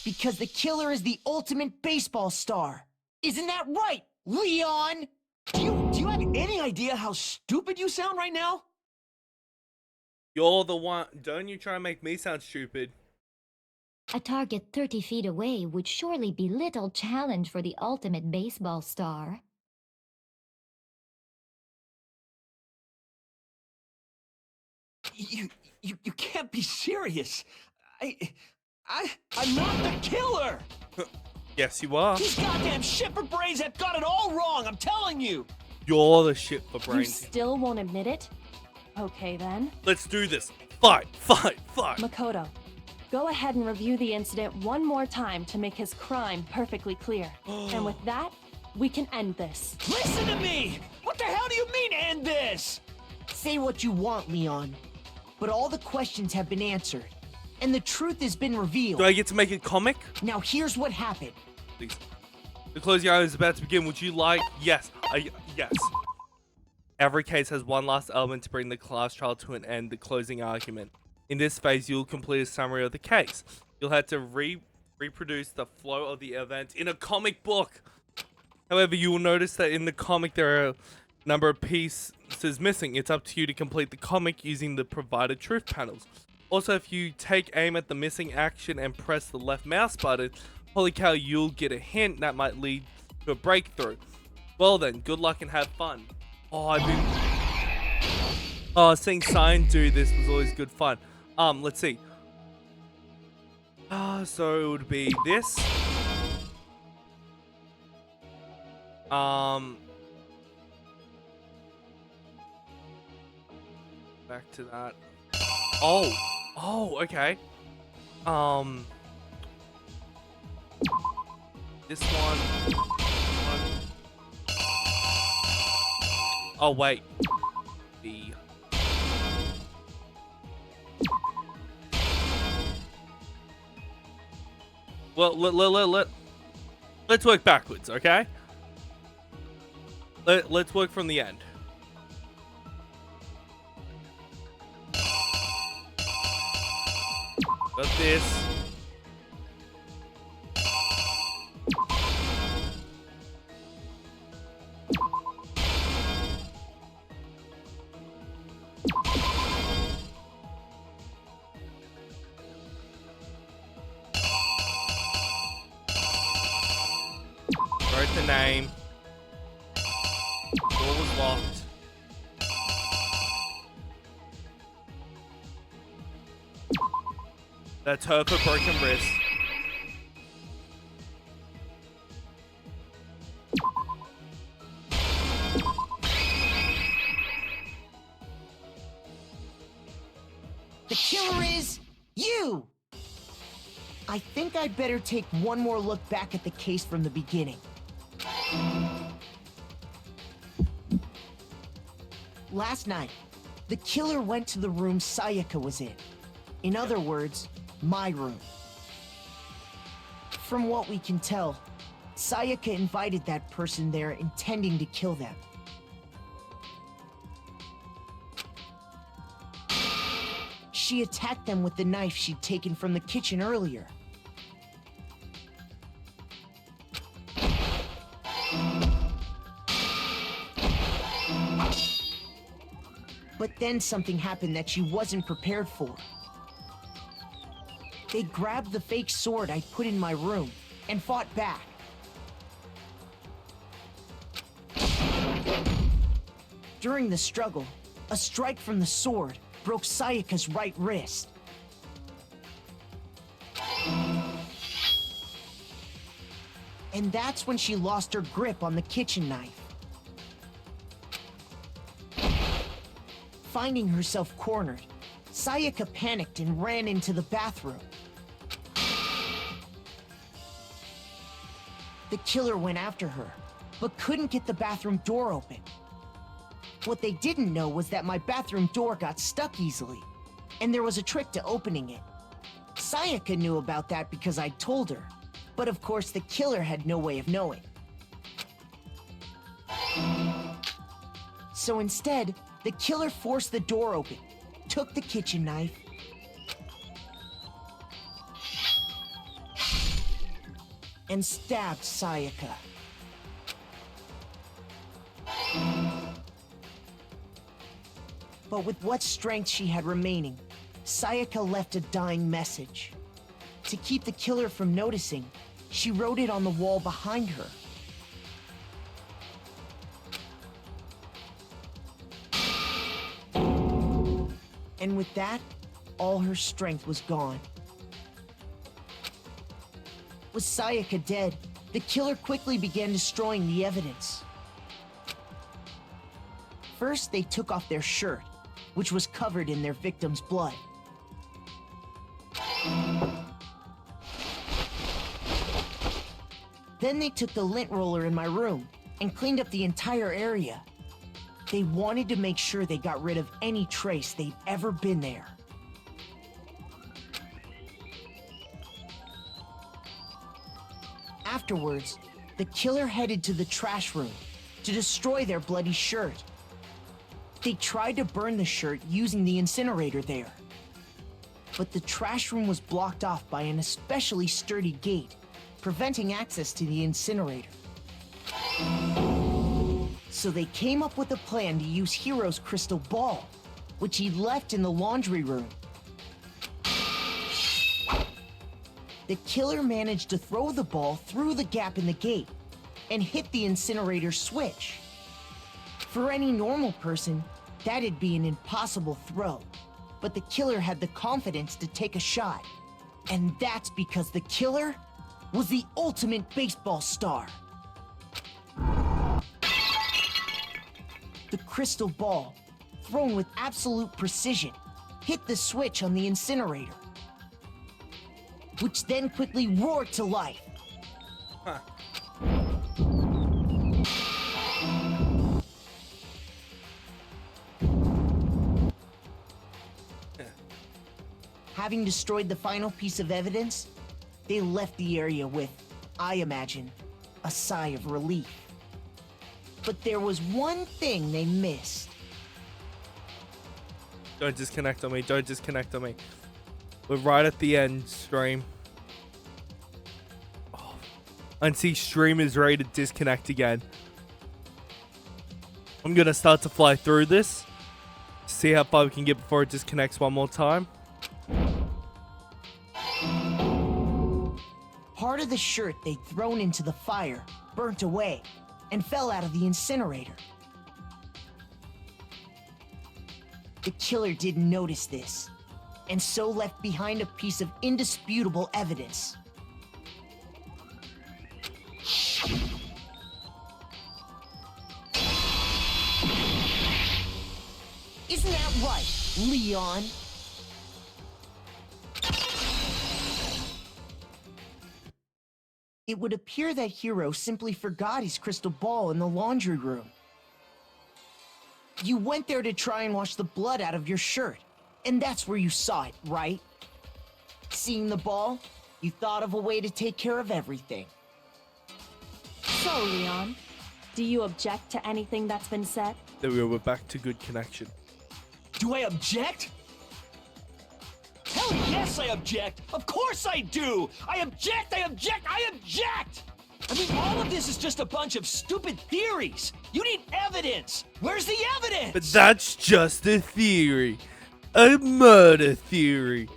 Because the killer is the ultimate baseball star. Isn't that right, Leon? Do you have any idea how stupid you sound right now? You're the one... Don't you try and make me sound stupid. A target 30 feet away would surely be little challenge for the ultimate baseball star. You can't be serious. I'm not the killer! Yes, you are. These goddamn shipper brains have got it all wrong, I'm telling you! You're the shit for You brains. still won't admit it? Okay then. Let's do this. Fight, fight, fight. Makoto, go ahead and review the incident one more time to make his crime perfectly clear. And with that, we can end this. Listen to me! What the hell do you mean, end this? Say what you want, Leon. but all the questions have been answered, and the truth has been revealed. Do I get to make a comic? Now here's what happened. Please. The closing argument is about to begin. Would you like? Yes. Yes. Every case has one last element to bring the class trial to an end, the closing argument. In this phase, you'll complete a summary of the case. You'll have to reproduce the flow of the event in a comic book. However, you will notice that in the comic there are a number of pieces missing. It's up to you to complete the comic using the provided truth panels. Also, if you take aim at the missing action and press the left mouse button, holy cow, you'll get a hint that might lead to a breakthrough. Well then, good luck and have fun. Seeing Sign do this was always good fun. Let's see. So it would be this. Back to that. Oh, okay. This one. Oh, wait. The... Well, let's work backwards, okay? Let's work from the end. Got this. Wrote the name. Door was locked. That's her for broken wrist. The killer is you! I think I'd better take one more look back at the case from the beginning. Last night, the killer went to the room Sayaka was in. In other words, my room. From what we can tell, Sayaka invited that person there intending to kill them. She attacked them with the knife she'd taken from the kitchen earlier. But then something happened that she wasn't prepared for. They grabbed the fake sword I'd put in my room and fought back. During the struggle, a strike from the sword broke Sayaka's right wrist. And that's when she lost her grip on the kitchen knife. Finding herself cornered, Sayaka panicked and ran into the bathroom. The killer went after her, but couldn't get the bathroom door open. What they didn't know was that my bathroom door got stuck easily, and there was a trick to opening it. Sayaka knew about that because I'd told her, but of course the killer had no way of knowing. So instead, the killer forced the door open, took the kitchen knife, and stabbed Sayaka. But with what strength she had remaining, Sayaka left a dying message. To keep the killer from noticing, she wrote it on the wall behind her. And with that, all her strength was gone. With Sayaka dead, the killer quickly began destroying the evidence. First, they took off their shirt, which was covered in their victim's blood. Then they took the lint roller in my room and cleaned up the entire area. They wanted to make sure they got rid of any trace they'd ever been there. Afterwards, the killer headed to the trash room to destroy their bloody shirt. They tried to burn the shirt using the incinerator there. But the trash room was blocked off by an especially sturdy gate, preventing access to the incinerator. So they came up with a plan to use Hiro's crystal ball, which he left in the laundry room. The killer managed to throw the ball through the gap in the gate and hit the incinerator switch. For any normal person, that'd be an impossible throw, but the killer had the confidence to take a shot. And that's because the killer was the ultimate baseball star. The crystal ball, thrown with absolute precision, hit the switch on the incinerator, which then quickly roared to life. Huh. Having destroyed the final piece of evidence, they left the area with, I imagine, a sigh of relief. But there was one thing they missed. Don't disconnect on me. Don't disconnect on me. We're right at the end, stream. Oh. And see, stream is ready to disconnect again. I'm going to start to fly through this. See how far we can get before it disconnects one more time. Part of the shirt they'd thrown into the fire burnt away and fell out of the incinerator. The killer didn't notice this, and so left behind a piece of indisputable evidence. Isn't that right, Leon? It would appear that Hiro simply forgot his crystal ball in the laundry room. You went there to try and wash the blood out of your shirt, and that's where you saw it, right? Seeing the ball, you thought of a way to take care of everything. So, Leon, do you object to anything that's been said? There we go, we're back to good connection. Do I object? Hell yes, I object! Of course I do! I object! I object! I object! I mean, all of this is just a bunch of stupid theories! You need evidence! Where's the evidence? But that's just a theory. A murder theory.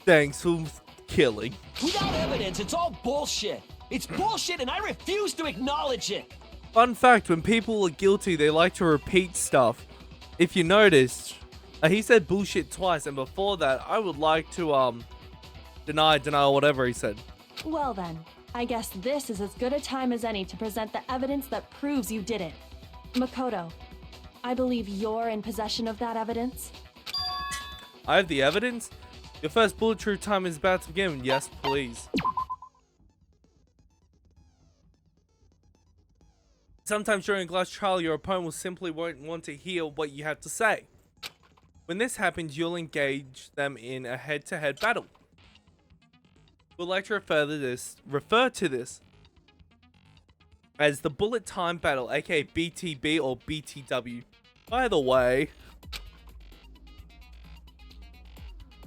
Thanks for killing. Without evidence, it's all bullshit! It's bullshit and I refuse to acknowledge it! Fun fact, when people are guilty, they like to repeat stuff. If you noticed, he said bullshit twice, and before that, I would like to, deny, whatever he said. Well then, I guess this is as good a time as any to present the evidence that proves you did it. Makoto, I believe you're in possession of that evidence. I have the evidence? Your first bullet-proof time is about to begin. Yes, please. Sometimes during a glass trial, your opponent will simply won't want to hear what you have to say. When this happens, you'll engage them in a head-to-head battle. We'd like to refer to this as the bullet time battle, aka BTB or BTW. By the way,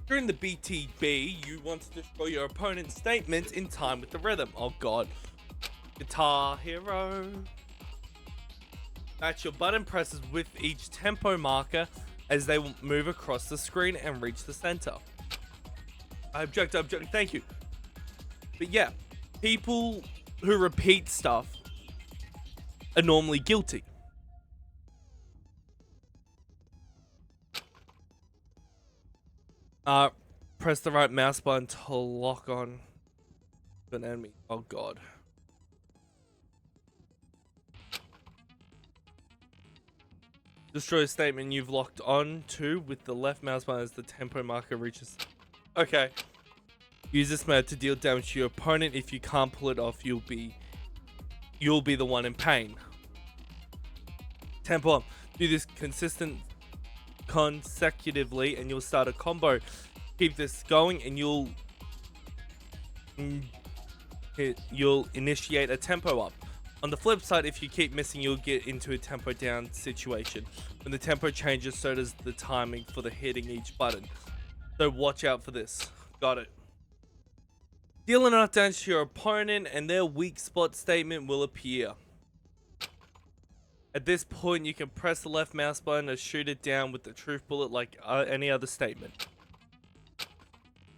during the BTB, you want to destroy your opponent's statements in time with the rhythm. Oh god. Guitar Hero. Match your button presses with each tempo marker as they will move across the screen and reach the center. I object, thank you. But yeah, people who repeat stuff are normally guilty. Press the right mouse button to lock on an enemy. Oh god. Destroy a statement you've locked on to with the left mouse button as the tempo marker reaches. Okay. Use this method to deal damage to your opponent. If you can't pull it off, you'll be the one in pain. Tempo on. Do this consecutively and you'll start a combo. Keep this going and you'll initiate a tempo up. On the flip side, if you keep missing, you'll get into a tempo down situation. When the tempo changes, so does the timing for the hitting each button. So watch out for this. Got it. Deal enough damage to your opponent and their weak spot statement will appear. At this point, you can press the left mouse button to shoot it down with the truth bullet like any other statement.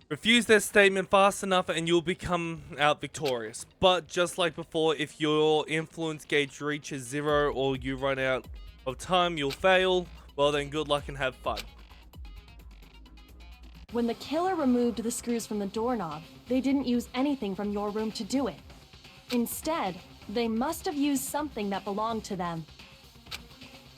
Refuse their statement fast enough and you'll become out victorious. But just like before, if your influence gauge reaches 0 or you run out of time, you'll fail. Well then, good luck and have fun. When the killer removed the screws from the doorknob, they didn't use anything from your room to do it. Instead, they must have used something that belonged to them.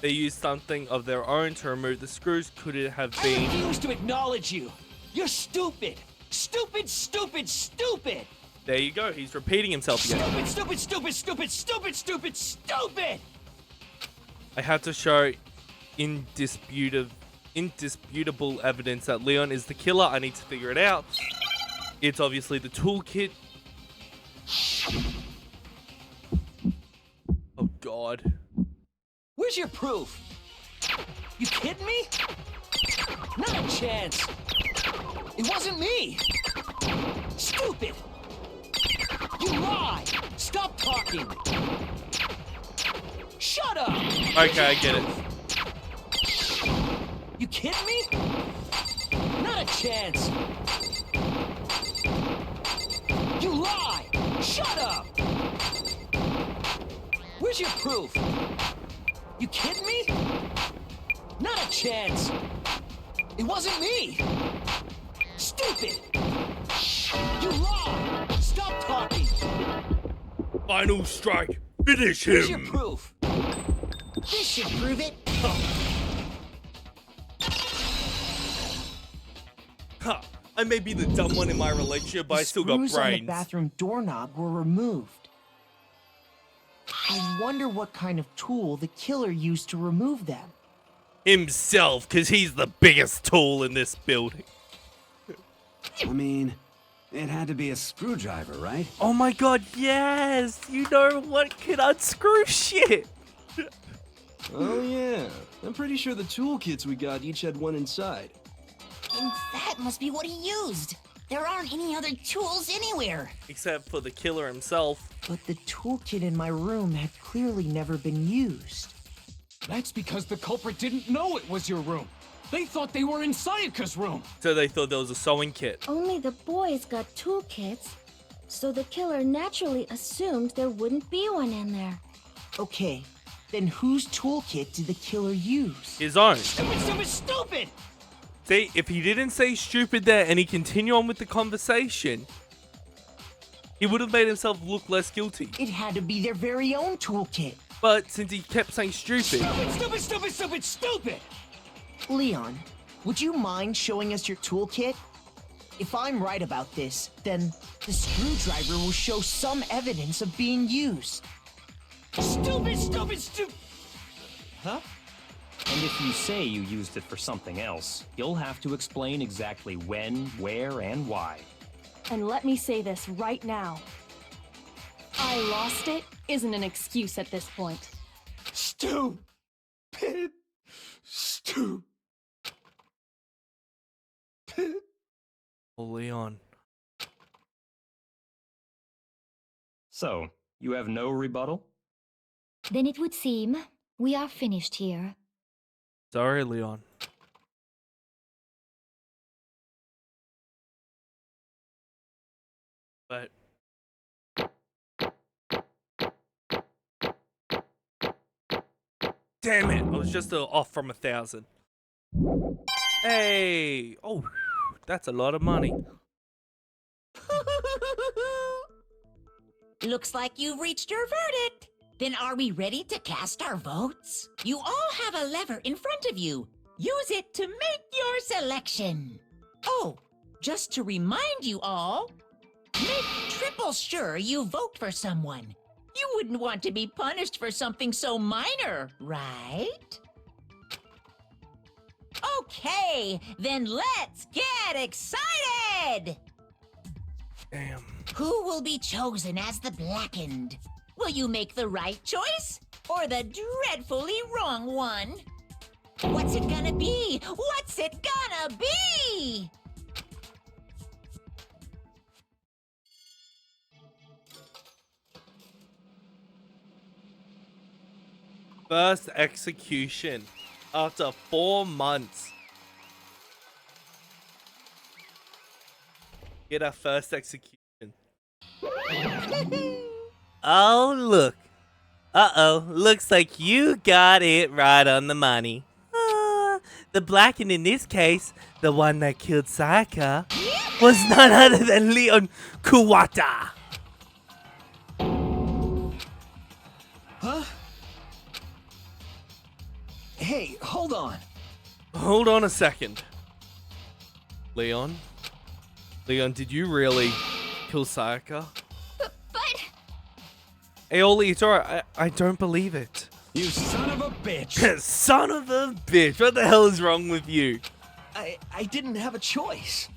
They used something of their own to remove the screws. Could it have been... I refuse to acknowledge you! You're stupid! Stupid, stupid, stupid! There you go, he's repeating himself again. Stupid, stupid, stupid, stupid, stupid, stupid, stupid! I have to show indisputable evidence that Leon is the killer. I need to figure it out. It's obviously the toolkit. Oh god. Where's your proof? You kidding me? Not a chance! It wasn't me! Stupid! You lie! Stop talking! Shut up! Okay, I get it. You kidding me? Not a chance! You lie! Shut up! Where's your proof? You kidding me? Not a chance! It wasn't me! Stupid! You lie! Stop talking! Final strike! Finish him! Here's your proof! This should prove it. Ha! I may be the dumb one in my relationship, but I still got brains. The screws on the bathroom doorknob were removed. I wonder what kind of tool the killer used to remove them. Himself, because he's the biggest tool in this building. I mean, it had to be a screwdriver, right? Oh my god, yes! You know what can unscrew shit! Oh yeah, I'm pretty sure the toolkits we got each had one inside. And that must be what he used. There aren't any other tools anywhere. Except for the killer himself. But the toolkit in my room had clearly never been used. That's because the culprit didn't know it was your room. They thought they were in Sayaka's room. So they thought there was a sewing kit. Only the boys got toolkits, so the killer naturally assumed there wouldn't be one in there. Okay, then whose toolkit did the killer use? His own. Stupid, stupid, stupid! See, if he didn't say stupid there and he continued on with the conversation, he would have made himself look less guilty. It had to be their very own toolkit. But since he kept saying stupid... Stupid, stupid, stupid, stupid, stupid! Leon, would you mind showing us your toolkit? If I'm right about this, then the screwdriver will show some evidence of being used. Stupid, stupid, stupid... Huh? And if you say you used it for something else, you'll have to explain exactly when, where, and why. And let me say this right now. I lost it isn't an excuse at this point. Stupid. Stupid. Oh, Leon. So, you have no rebuttal? Then it would seem we are finished here. Sorry, Leon. But... Damn it! I was just off from 1,000. Hey! Oh, that's a lot of money. Looks like you've reached your verdict. Then are we ready to cast our votes? You all have a lever in front of you. Use it to make your selection. Oh, just to remind you all, make triple sure you vote for someone. You wouldn't want to be punished for something so minor, right? Okay, then let's get excited! Damn. Who will be chosen as the Blackened? Will you make the right choice or the dreadfully wrong one? What's it gonna be? What's it gonna be? First execution after 4 months. Get our first execution. Oh, look. Uh-oh, looks like you got it right on the money. The Blackened in this case, the one that killed Sayaka, was none other than Leon Kuwata. Huh? Hey, hold on. Hold on a second. Leon? Leon, did you really kill Sayaka? But... Hey, Oli, it's alright. I don't believe it. You son of a bitch! Son of a bitch! What the hell is wrong with you? I didn't have a choice.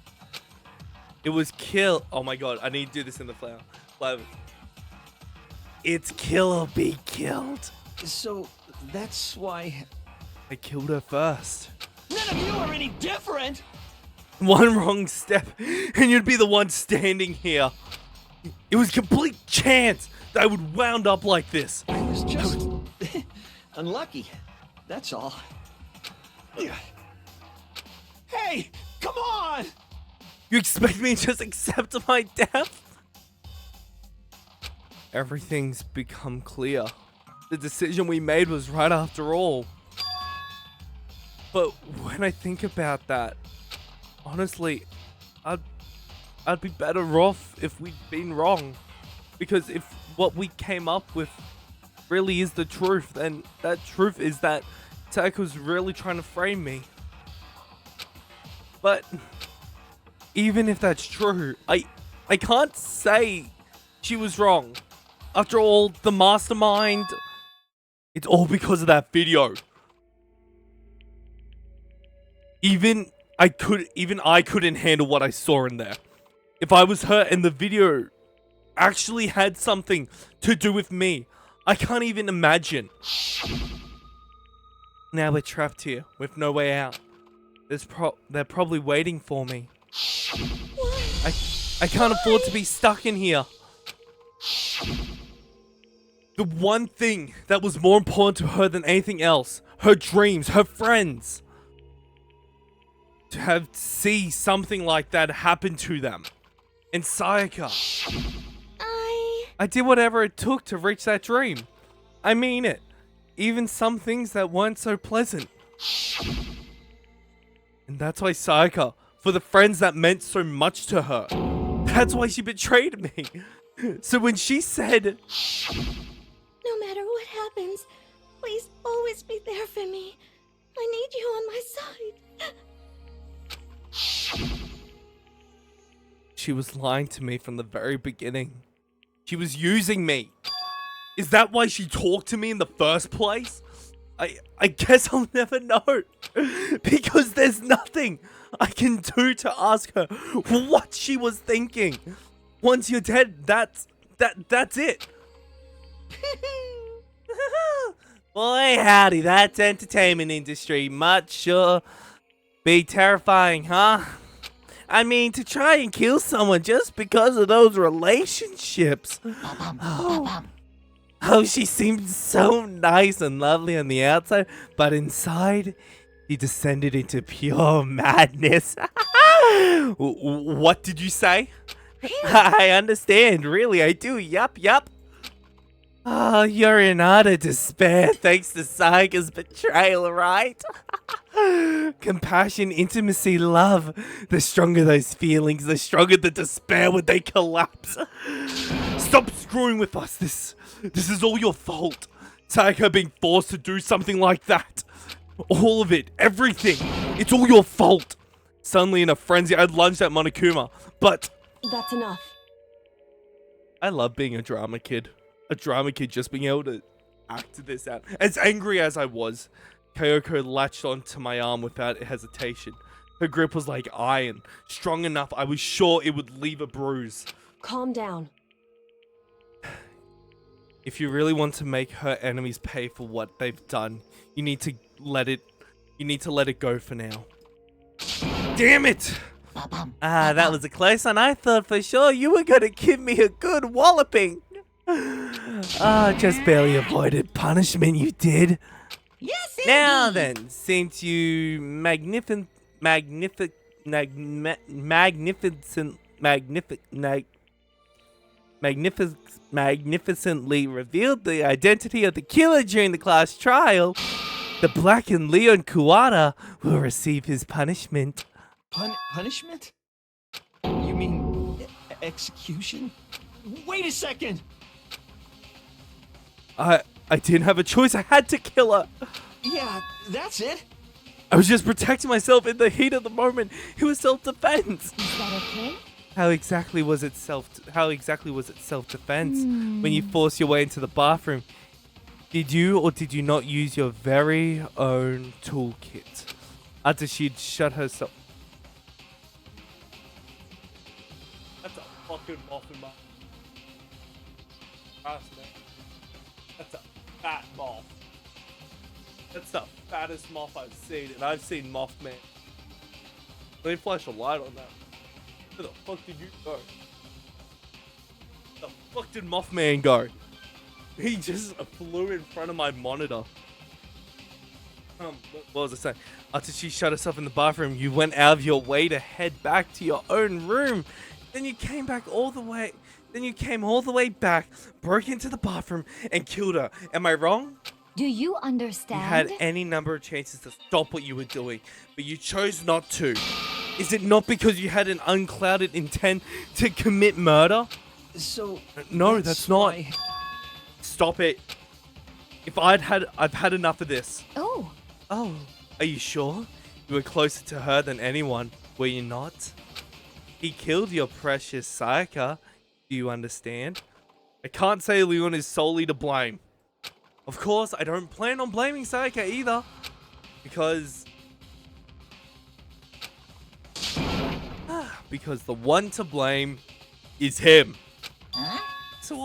It was kill. Oh my god, I need to do this in the flower. It's kill or be killed. So, that's why... I killed her first. None of you are any different! One wrong step, and you'd be the one standing here. It was complete chance that I would wound up like this. I was just... unlucky. That's all. Hey! Come on! You expect me to just accept my death? Everything's become clear. The decision we made was right after all. But when I think about that, honestly, I'd be better off if we'd been wrong. Because if what we came up with really is the truth, then that truth is that Sayaka was really trying to frame me. But even if that's true, I can't say she was wrong. After all, the mastermind, it's all because of that video. Even I couldn't handle what I saw in there. If I was her and the video actually had something to do with me, I can't even imagine. Now we're trapped here with no way out. They're probably waiting for me. I can't afford to be stuck in here. The one thing that was more important to her than anything else, her dreams, her friends. To see something like that happen to them. And Sayaka. I did whatever it took to reach that dream. I mean it. Even some things that weren't so pleasant. And that's why Sayaka, for the friends that meant so much to her, that's why she betrayed me. So when she said, no matter what happens, please always be there for me. I need you on my side. she was lying to me from the very beginning. She was using me. Is that why she talked to me in the first place? I guess I'll never know. Because there's nothing I can do to ask her what she was thinking. Once you're dead, that's it. Boy, howdy, that's entertainment industry. Much sure be terrifying, huh? I mean, to try and kill someone just because of those relationships. Oh, she seemed so nice and lovely on the outside, but inside, she descended into pure madness. What did you say? I understand, really, I do, yup. Oh, you're in utter despair thanks to Sayaka's betrayal, right? Compassion, intimacy, love. The stronger those feelings, the stronger the despair when they collapse. Stop screwing with us. This is all your fault. Sayaka being forced to do something like that. All of it, everything. It's all your fault. Suddenly in a frenzy, I had lunch at Monokuma, but... That's enough. I love being a drama kid. A drama kid just being able to act this out. As angry as I was, Kyoko latched onto my arm without hesitation. Her grip was like iron, strong enough I was sure it would leave a bruise. Calm down. If you really want to make her enemies pay for what they've done, you need to let it go for now. Damn it! That was a close one. I thought for sure you were gonna give me a good walloping. Just barely avoided punishment, you did. Yes, Now indeed. then, since you magnificently revealed the identity of the killer during the class trial, the blackened Leon Kuwata will receive his punishment. Punishment? You mean execution? Wait a second! I didn't have a choice. I had to kill her. Yeah, that's it. I was just protecting myself in the heat of the moment. It was self-defense. Is that okay? How exactly was it self-defense when you forced your way into the bathroom? Did you or did you not use your very own toolkit? After she'd shut herself. That's a fucking moth in my ass, man. That's a fat moth. That's the fattest moth I've seen, and I've seen Mothman. Let me flash a light on that. Where the fuck did you go? Where the fuck did Mothman go? He just flew in front of my monitor. What was I saying? After she shut herself in the bathroom, you went out of your way to head back to your own room. Then you came back all the way. Then you came all the way back, broke into the bathroom, and killed her. Am I wrong? Do you understand? You had any number of chances to stop what you were doing, but you chose not to. Is it not because you had an unclouded intent to commit murder? So No, that's not. why- Stop it. I've had enough of this. Oh. Oh, are you sure? You were closer to her than anyone, were you not? He killed your precious Sayaka. Do you understand? I can't say Leon is solely to blame. Of course, I don't plan on blaming Sayaka either. Because the one to blame is him. Huh? So,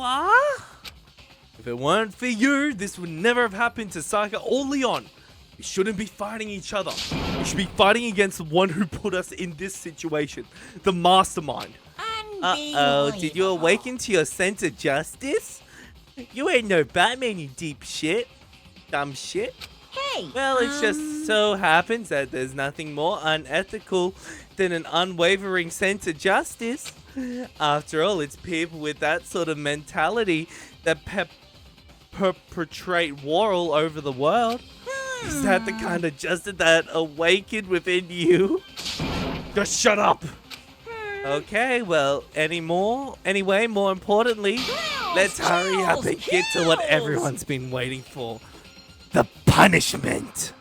if it weren't for you, this would never have happened to Sayaka or Leon. We shouldn't be fighting each other. We should be fighting against the one who put us in this situation. The mastermind. Uh-oh, did you awaken to your sense of justice? You ain't no Batman, you deep shit. Dumb shit. Hey! Well, it just so happens that there's nothing more unethical than an unwavering sense of justice. After all, it's people with that sort of mentality that perpetrate war all over the world. Is that the kind of justice that awakened within you? Just shut up! Okay, well, anyway, more importantly, let's hurry up and get to what everyone's been waiting for. The punishment!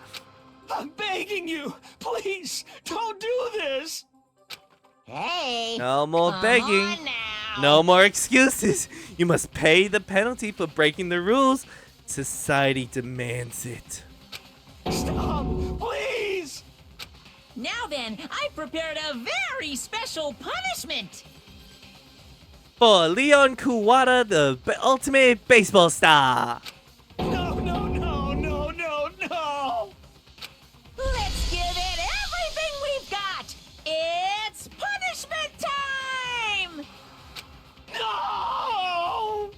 I'm begging you! Please, don't do this! Hey! No more come begging. on now. No more excuses. You must pay the penalty for breaking the rules. Society demands it. Stop! Please! Now then, I prepared a very special punishment. For Leon Kuwata, the ultimate baseball star. No, no, no, no, no, no! Let's give it everything we've got. It's punishment time! No!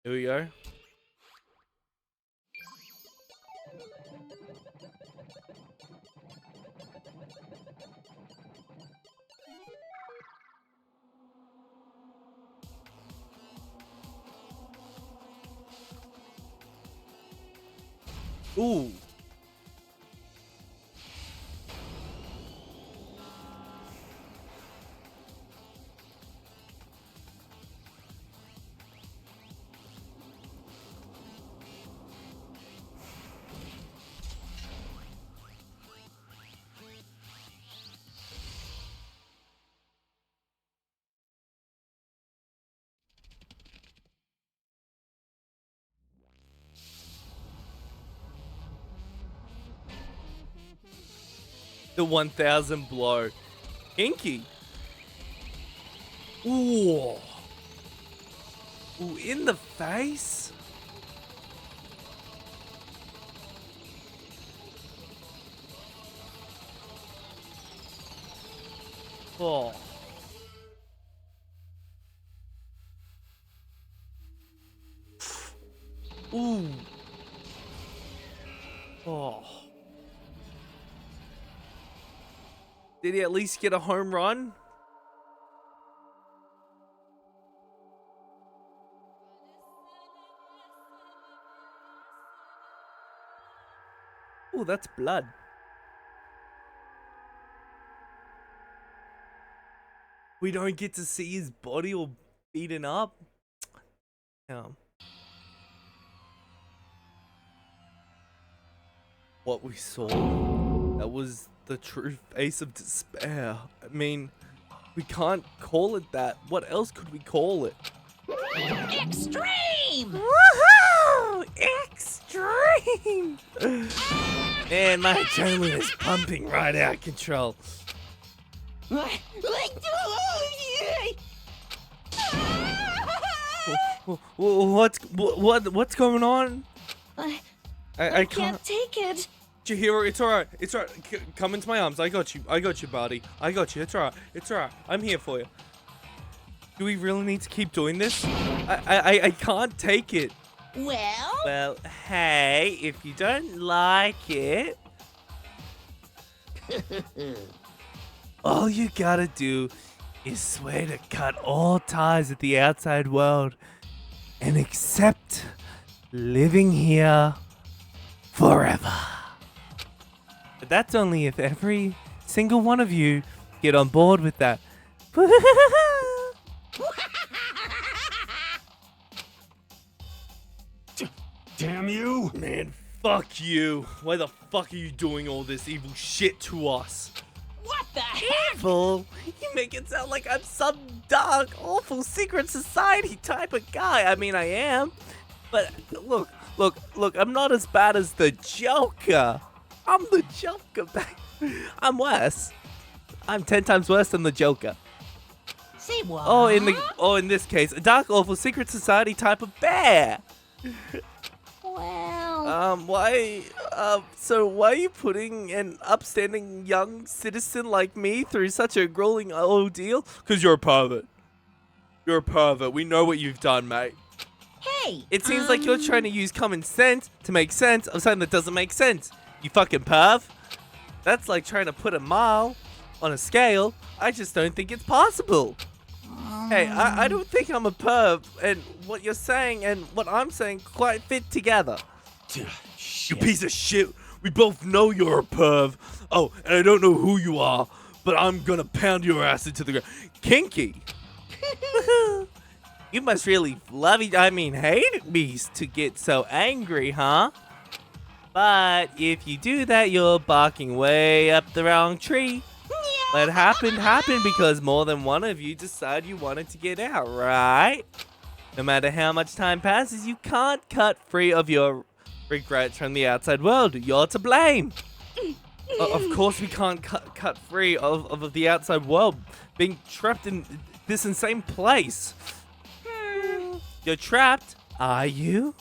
Here we go. Ooh. The 1000 blow. Kinky. Ooh. Ooh, in the face? Oh. Ooh. Oh. Did he at least get a home run? Oh, that's blood. We don't get to see his body all beaten up. What we saw, that was the true face of despair. I mean, we can't call it that. What else could we call it? Extreme! Woohoo! Extreme! Man, my adrenaline is pumping right out of control. What's going on? I can't take it. Chihiro, it's alright. It's alright. Come into my arms. I got you. I got you, buddy. I got you. It's alright. It's alright. I'm here for you. Do we really need to keep doing this? I can't take it. Well, hey, if you don't like it, all you gotta do is swear to cut all ties with the outside world and accept living here forever. But that's only if every single one of you get on board with that. Damn you! Man, fuck you. Why the fuck are you doing all this evil shit to us? What the heck? Evil? You make it sound like I'm some dark, awful secret society type of guy. I mean, I am. But look, I'm not as bad as the Joker. I'm the Joker, babe. I'm worse. I'm 10 times worse than the Joker. Say what? In this case, a dark, awful secret society type of bear. Well. Why are you putting an upstanding young citizen like me through such a grueling ordeal? Because you're a pervert. You're a pervert. We know what you've done, mate. Hey. It seems like you're trying to use common sense to make sense of something that doesn't make sense. You fucking perv. That's like trying to put a mile on a scale. I just don't think it's possible. Hey, I don't think I'm a perv, and what you're saying and what I'm saying quite fit together. You piece of shit. We both know you're a perv. Oh, and I don't know who you are, but I'm gonna pound your ass into the ground. Kinky. You must really hate me to get so angry, huh? But if you do that, you're barking way up the wrong tree. What happened because more than one of you decided you wanted to get out, right? No matter how much time passes, you can't cut free of your regrets from the outside world. You're to blame. Of course we can't cut free of the outside world. Being trapped in this insane place. You're trapped, are you?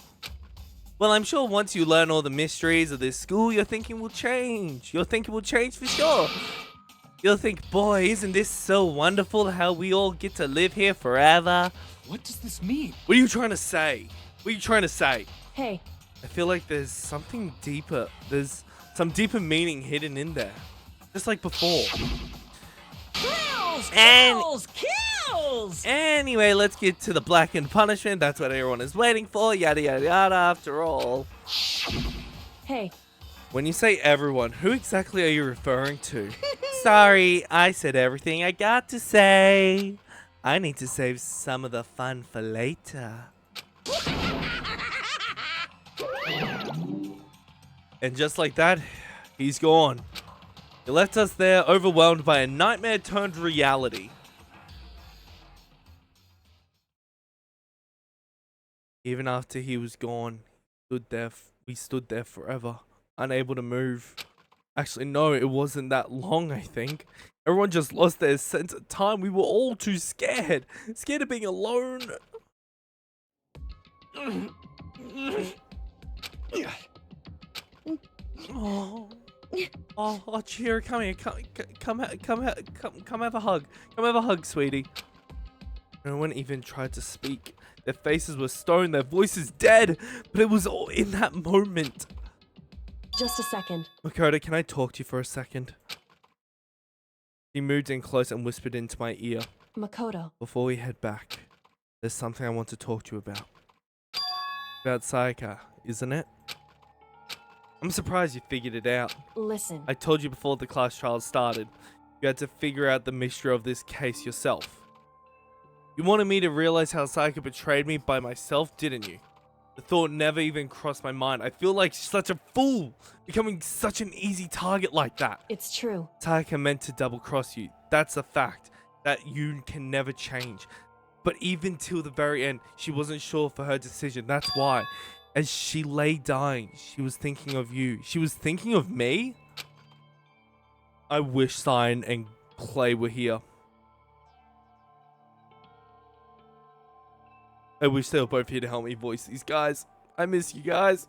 Well, I'm sure once you learn all the mysteries of this school, your thinking will change. Your thinking will change for sure. You'll think, boy, isn't this so wonderful how we all get to live here forever? What does this mean? What are you trying to say? What are you trying to say? Hey. I feel like there's something deeper. There's some deeper meaning hidden in there. Just like before. Kills! Anyway, let's get to the blackened punishment. That's what everyone is waiting for. Yada, yada, yada, after all. Hey. When you say everyone, who exactly are you referring to? Sorry, I said everything I got to say. I need to save some of the fun for later. And just like that, he's gone. He left us there overwhelmed by a nightmare turned reality. Even after he was gone, we stood there forever, unable to move. Actually, no, it wasn't that long, I think. Everyone just lost their sense of time. We were all too scared. Scared of being alone. Oh, Chihiro, come here. Come have a hug. Come have a hug, sweetie. No one even tried to speak. Their faces were stone, their voices dead. But it was all in that moment. Just a second. Makoto, can I talk to you for a second? He moved in close and whispered into my ear. Makoto. Before we head back, there's something I want to talk to you about. About Sayaka, isn't it? I'm surprised you figured it out. Listen. I told you before the class trial started. You had to figure out the mystery of this case yourself. You wanted me to realize how Sayaka betrayed me by myself, didn't you? The thought never even crossed my mind. I feel like such a fool, becoming such an easy target like that. It's true. Sayaka meant to double-cross you. That's a fact that you can never change. But even till the very end, she wasn't sure for her decision. That's why. As she lay dying, she was thinking of you. She was thinking of me? I wish Sign and Clay were here. I wish they were both here to help me voice these guys. I miss you guys.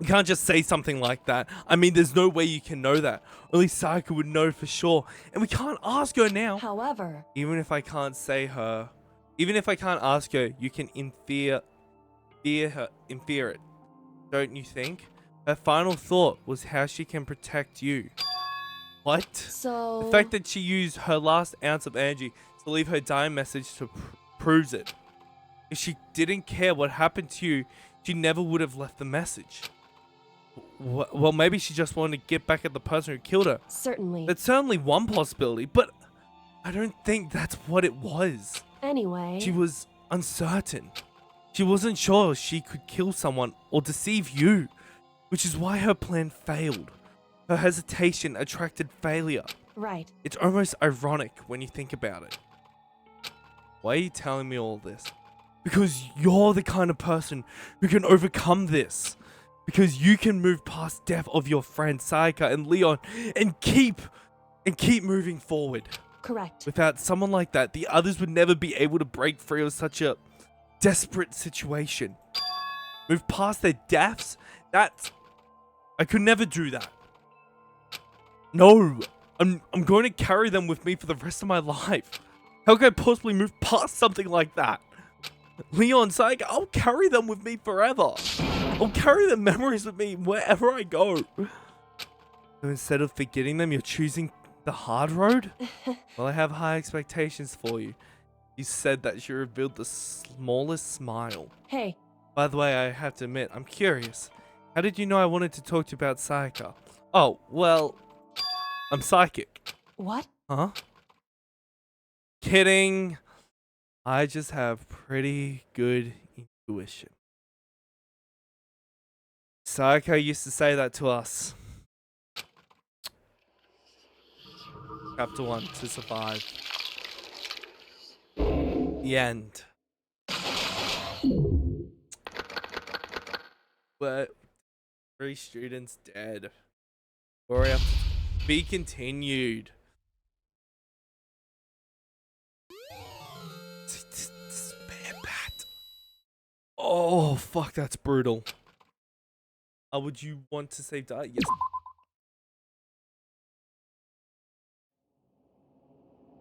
You can't just say something like that. I mean, there's no way you can know that. Only Sayaka would know for sure. And we can't ask her now. However, even if I can't ask her, you can infer it. Don't you think? Her final thought was how she can protect you. What? So... The fact that she used her last ounce of energy to leave her dying message to proves it. If she didn't care what happened to you, she never would have left the message. Well, maybe she just wanted to get back at the person who killed her. Certainly. That's certainly one possibility, but I don't think that's what it was. Anyway... She was uncertain. She wasn't sure she could kill someone or deceive you, which is why her plan failed. Her hesitation attracted failure. Right. It's almost ironic when you think about it. Why are you telling me all this? Because you're the kind of person who can overcome this. Because you can move past death of your friends Sayaka and Leon and keep moving forward. Correct. Without someone like that, the others would never be able to break free of such a desperate situation. Move past their deaths? I could never do that. No, I'm going to carry them with me for the rest of my life. How could I possibly move past something like that? Leon, Sayaka, I'll carry them with me forever. I'll carry the memories with me wherever I go. So instead of forgetting them, you're choosing the hard road? Well, I have high expectations for you. You said that you revealed the smallest smile. Hey. By the way, I have to admit, I'm curious. How did you know I wanted to talk to you about Sayaka? Oh, well, I'm psychic. What? Huh? Kidding. I just have pretty good intuition. Sayaka used to say that to us. Chapter 1, to survive. The end. But 3 students dead. Story up to be continued. Spare bat. Oh, fuck, that's brutal. Would you want to save Dart? Yes.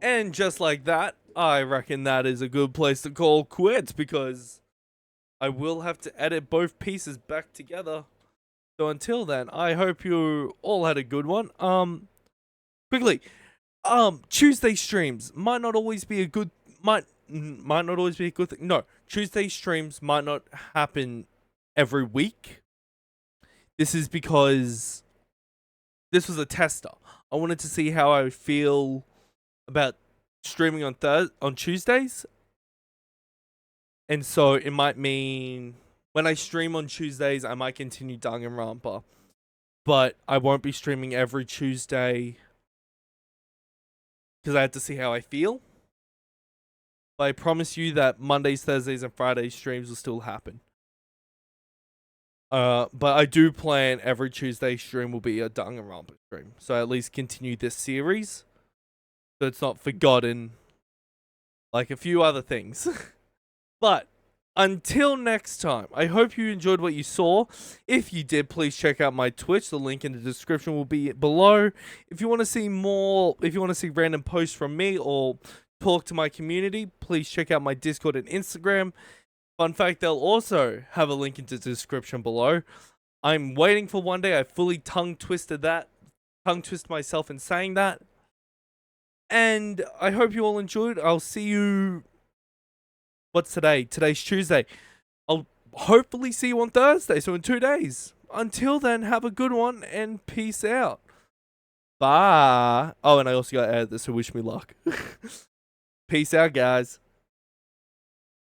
And just like that, I reckon that is a good place to call quits because I will have to edit both pieces back together. So until then, I hope you all had a good one. Quickly, Tuesday streams might not always be a good might not always be a good thing. No, Tuesday streams might not happen every week. This is because this was a tester. I wanted to see how I would feel about streaming on Tuesdays. And so it might mean when I stream on Tuesdays, I might continue Danganronpa. But I won't be streaming every Tuesday because I have to see how I feel. But I promise you that Mondays, Thursdays, and Fridays streams will still happen. But I do plan every Tuesday stream will be a Danganronpa stream. So at least continue this series. So it's not forgotten like a few other things. But until next time, I hope you enjoyed what you saw. If you did, please check out my Twitch. The link in the description will be below. If you want to see more, if you want to see random posts from me or talk to my community, please check out my Discord and Instagram. Fun fact, they'll also have a link in the description below. I'm waiting for one day. I fully tongue-twisted myself in saying that. And I hope you all enjoyed. I'll see you... What's today? Today's Tuesday. I'll hopefully see you on Thursday, so in 2 days. Until then, have a good one, and peace out. Bye. Oh, and I also got to add this, so wish me luck. Peace out, guys.